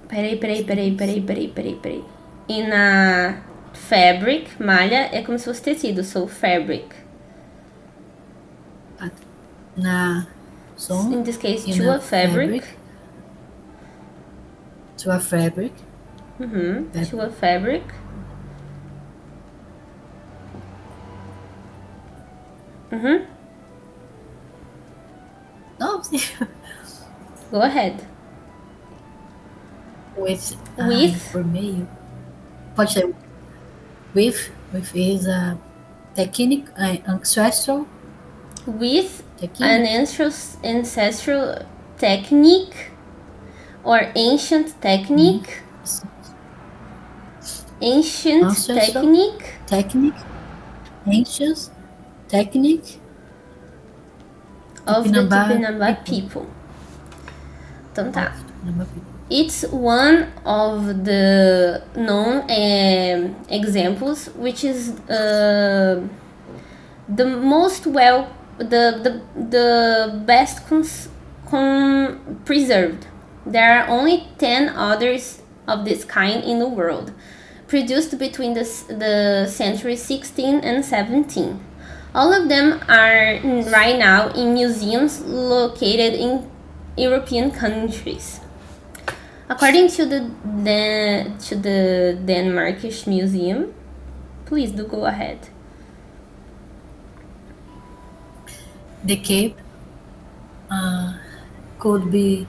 Peraí. In a fabric, malha é como se fosse tecido, so fabric. Na song. In this case, to a fabric. To a fabric. To a fabric. No. Go ahead. With por meio. Pode ser with is a technique, ancestral. With an ancestral technique or ancient technique. Ancient technique of the Tupinambá people. Então tá. It's one of the known examples, which is the most the best preserved. There are only 10 others of this kind in the world, produced between the centuries 16 and 17. All of them are right now in museums located in European countries. According to the Denmarkish Museum, please do go ahead. The cape could be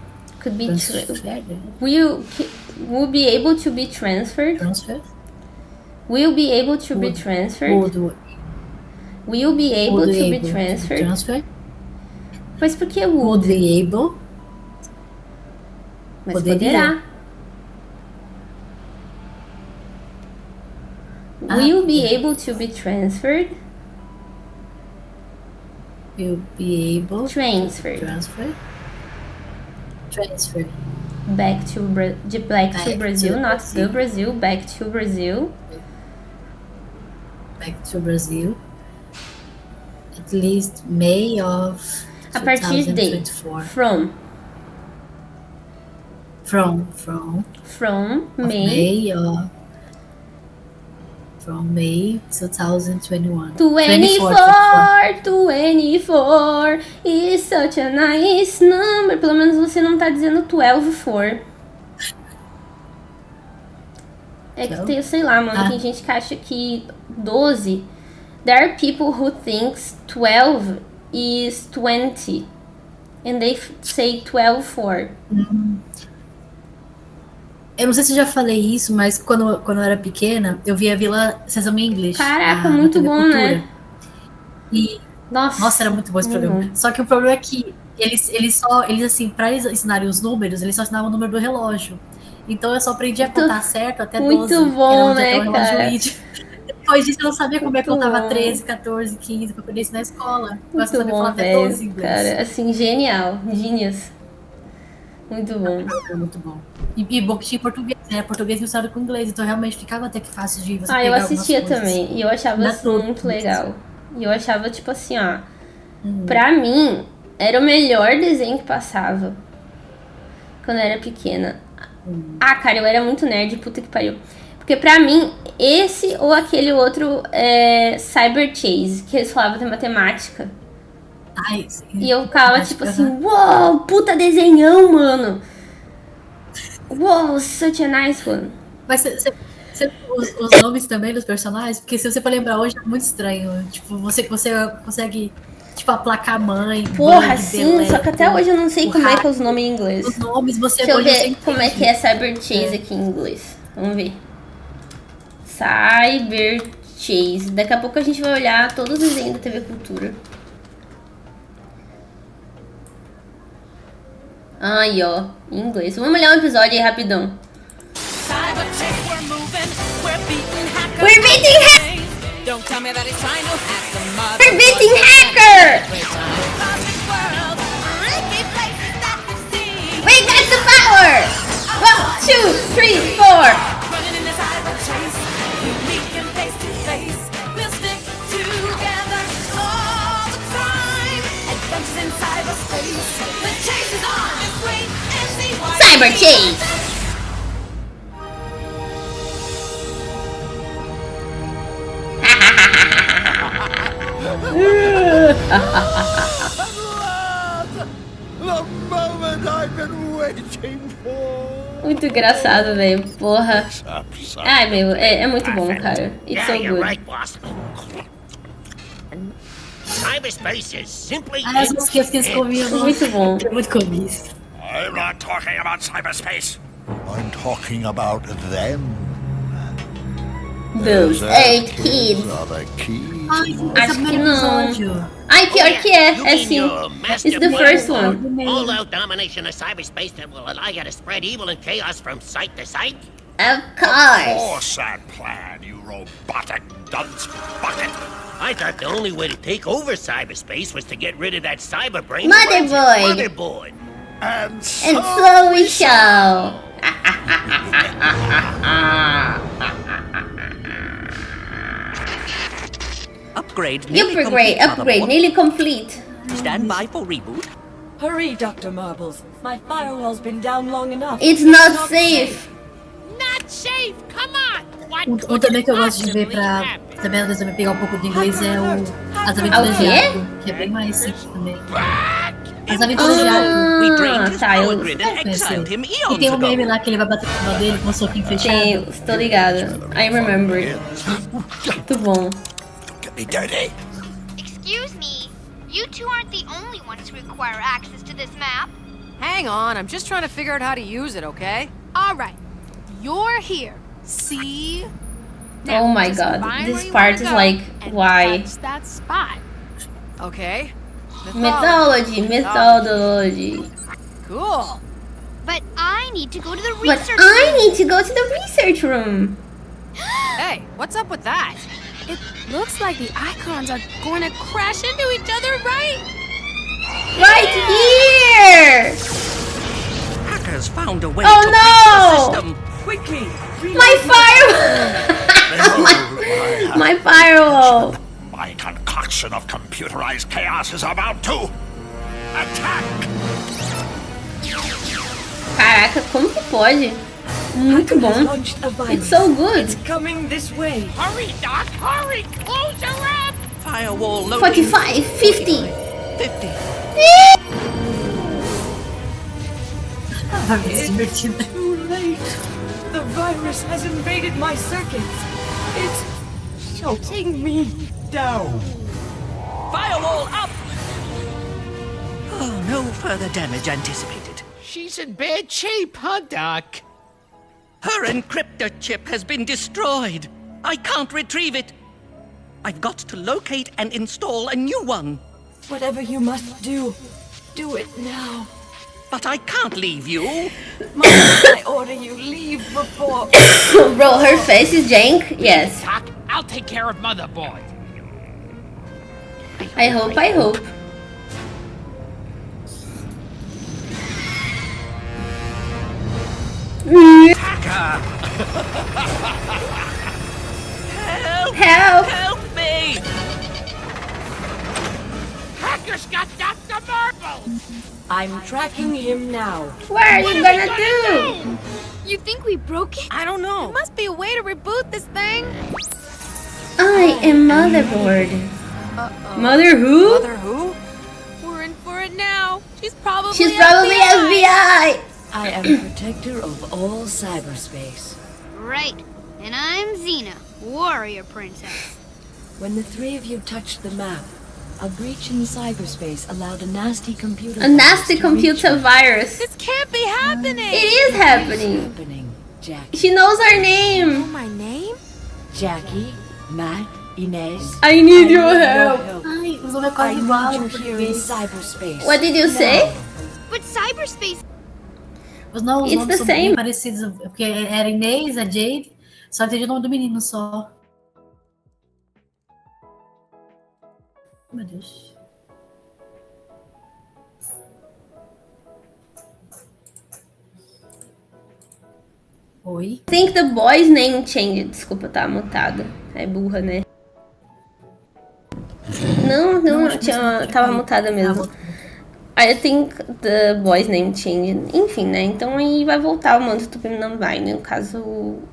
will be able to be transferred. transferred. Will be able to be transferred. Will be able to be transferred. Mas por que would? Would be able. Mas Poderia. poderá. Will be able to be transferred. Will be able. Transferred. Transfer. Back to Brazil, not the Brazil. Back to Brazil. Back to Brazil. At least May of A partir de. 2024. From May from May 2021. 24 is such a nice number. Pelo menos você não tá dizendo 12 for. É que tem, sei lá, mano, tem gente que acha que 12. There are people who thinks 12 is 20. And they say 12 for. Eu não sei se eu já falei isso, mas quando eu era pequena, eu via a Vila Sesame English. Caraca, muito bom, né? E nossa, era muito bom esse programa. Só que o problema é que eles assim, pra eles ensinarem os números, eles só ensinavam o número do relógio. Então eu só aprendi a contar certo até 12. Muito bom, né, cara? Depois disso eu não sabia como é que eu contava 13, 14, 15, que eu aprendi isso na escola. Mas eu sabia falar até 12 em inglês. Cara, assim, genial. Genius. Muito bom. Muito bom. E bom que tinha português, né? Português misturado com inglês, então realmente ficava até que fácil de você pegar eu assistia algumas coisas. também. E eu achava assim, muito legal. E eu achava, tipo assim, ó. Pra mim, era o melhor desenho que passava. Quando eu era pequena. Cara, eu era muito nerd, puta que pariu. Porque pra mim, esse ou aquele outro Cyber Chase, que eles falavam de matemática. Ai, sim. E eu ficava tipo assim, uou, puta desenhão, mano. Uou, such a nice one. Mas os nomes também dos personagens, porque se você for lembrar hoje é muito estranho. Tipo, você consegue, tipo, aplacar a mãe. Porra, sim, só que até hoje eu não sei como é que é os nomes em inglês. Os nomes você Deixa eu hoje ver como é que é Cyber Chase aqui em inglês. Vamos ver. Cyber Chase. Daqui a pouco a gente vai olhar todos os desenhos da TV Cultura. Aí, ó, em inglês. Vamos olhar um episódio aí rapidão. We're beating hacker! We're beating hacker! We got the power! 1, 2, 3, 4! Cyber Chase! The moment I've been waiting for. Muito engraçado, velho. Porra. Ai, meu, é muito bom, cara. It's so good. Right, boss. Cyberspace is simply as músicas que eles comiam. Muito bom. É muito comigo. I'm not talking about cyberspace. I'm talking about them. Those 8 kids. Acho que não. Ai, pior que é sim. It's the first one. All-out domination of cyberspace that will allow you to spread evil and chaos from site to site? Of course. Force that plan, you robotic dunce bucket. I thought the only way to take over cyberspace was to get rid of that cyber brain. Motherboard. And so we shall. Upgrade nearly complete. Stand by for reboot. Hurry, Dr. Marbles. My firewall's been down long enough. It's not safe. Not safe. Come on. Um também que eu gosto de ver pra também às vezes eu pegar um pouco de inglês é o As Aventuras de Argo, que é bem mais simples também. As aventuras de Jaque. We drained his tá, power eu grid and exiled him E eons tem um meme ago. lá que ele vai bater no cima dele com um soquinho fechado. tenho, estou ligada. I remember. Muito bom. Get me dirty. Excuse me. You two aren't the only ones who require access to this map. Hang on, I'm just trying to figure out how to use it, okay? All right. You're here. See? Now, Oh my just god, find this where you part wanna is go like, and why? touch that spot. Okay. Methodology. Cool. But I need to go to the But research I room. need to go to the research room. Hey, what's up with that? It looks like the icons are going to crash into each other, right? Right here! Hackers found a way Oh, to no! breach the system. Quickly. My firewall! My firewall! My concoction of computerized chaos is about to attack. Caraca, como que pode? Muito bom. It's so good. It's coming this way. Hurry, Doc, hurry! Close her up! Firewall loading. 45, 50. 50. It's divertido. Too late. The virus has invaded my circuits. It's shutting me down. Firewall up! Oh, no further damage anticipated. She's in bad shape, huh, Doc? Her encryptor chip has been destroyed. I can't retrieve it. I've got to locate and install a new one. Whatever you must do, do it now. But I can't leave you. I order you leave before. Bro, her face is jank. Yes. Doc, I'll take care of Motherboard. I hope. Help! Help me! Hacker's got Dr. Marble! I'm tracking him now. What are you gonna do? You think we broke it? I don't know. There must be a way to reboot this thing. I am motherboard. Mother who? Mother who? We're in for it now. She's probably FBI. I am protector of all cyberspace. Right. And I'm Xena, warrior princess. When the three of you touched the map, a breach in cyberspace allowed a nasty computer virus. This can't be happening. It is happening. happening, Jackie. She knows our name. My name? Jackie, Matt, Inez. I need your help. Ai, os nomes é quase igual. I need you here in cyberspace. What did you say? But cyberspace... Os nomes It's the são same. bem parecidos, porque era Inês, a Jade, só entendi o nome do menino só. Meu Deus. Oi? I think the boy's name changed. Desculpa, tá mutada. É burra, né? Não, tava mutada mesmo. I think the boy's name changed. Enfim, né? Então aí vai voltar o manto Tupi não vai, né? No caso,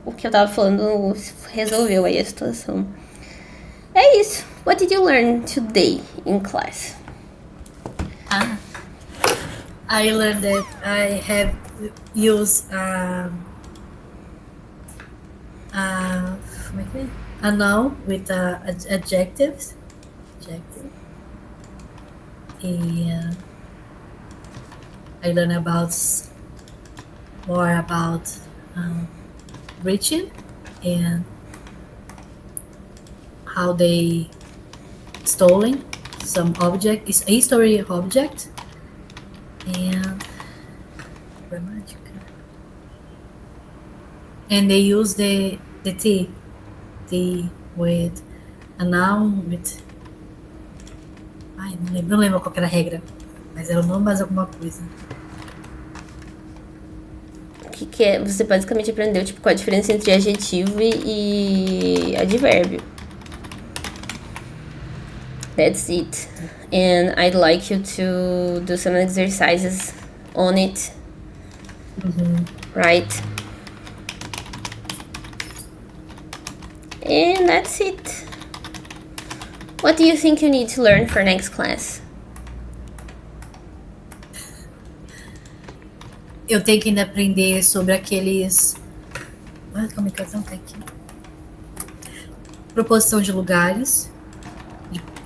o que eu tava falando resolveu aí a situação. É isso. What did you learn today in class? I learned that I have used como é que é? A noun with adjectives. And I learned more about breaching and how they stolen some object. It's a history object and they use the T with a noun with. Ai, não lembro qual era a regra, mas era o nome mais alguma coisa. O que é? Você basicamente aprendeu tipo, qual a diferença entre adjetivo e advérbio. That's it. And I'd like you to do some exercises on it. Right? And that's it. What do you think you need to learn for next class? Eu tenho que ainda aprender sobre aqueles... Calma aí que eu não tenho aqui. Proposição de lugares.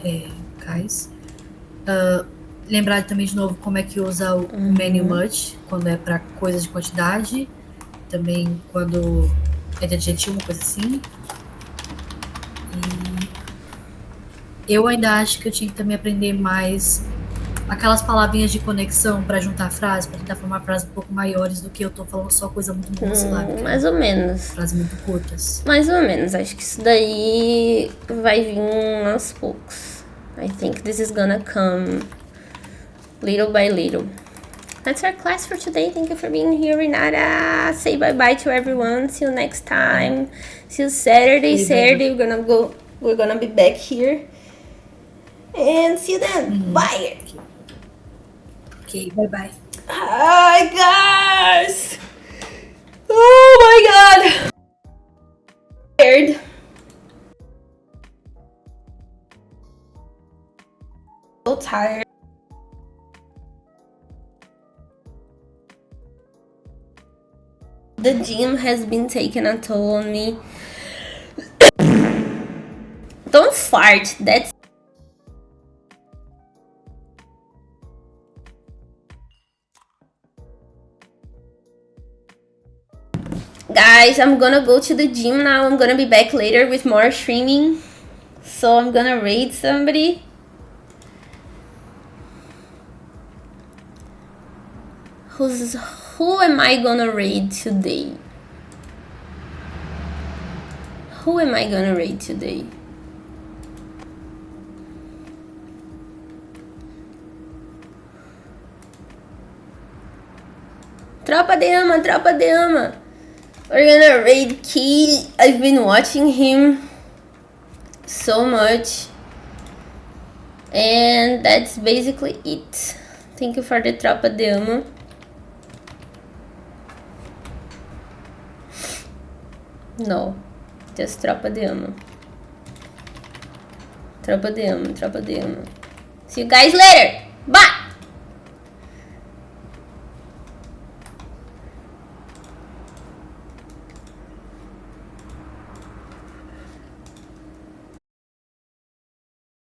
Locais. Lembrar também de novo como é que usa o many much, quando é para coisas de quantidade. Também quando é de adjetivo, uma coisa assim. E eu ainda acho que eu tinha que também aprender mais aquelas palavrinhas de conexão para juntar frases, para tentar formar frases um pouco maiores do que eu tô falando só coisa muito monossilábica. Mais ou menos. Frases muito curtas. Mais ou menos. Acho que isso daí vai vir aos poucos. I think this is gonna come little by little. That's our class for today. Thank you for being here, Renata. Say bye-bye to everyone. See you next time. See you Saturday. Saturday we're gonna be back here. And see you then. Bye. Okay, bye-bye. Hi, guys. Oh my god. Tired. So tired. The gym has been taking a toll on me. Don't fart. That's guys, I'm gonna go to the gym now. I'm gonna be back later with more streaming. So I'm gonna raid somebody. Who am I gonna raid today? Who am I gonna raid today? Tropa de ama, tropa de ama. We're gonna raid Key. I've been watching him so much. And that's basically it. Thank you for the tropa de ama. No, just tropa de ama. Tropa de ama, tropa de ama. See you guys later. Bye!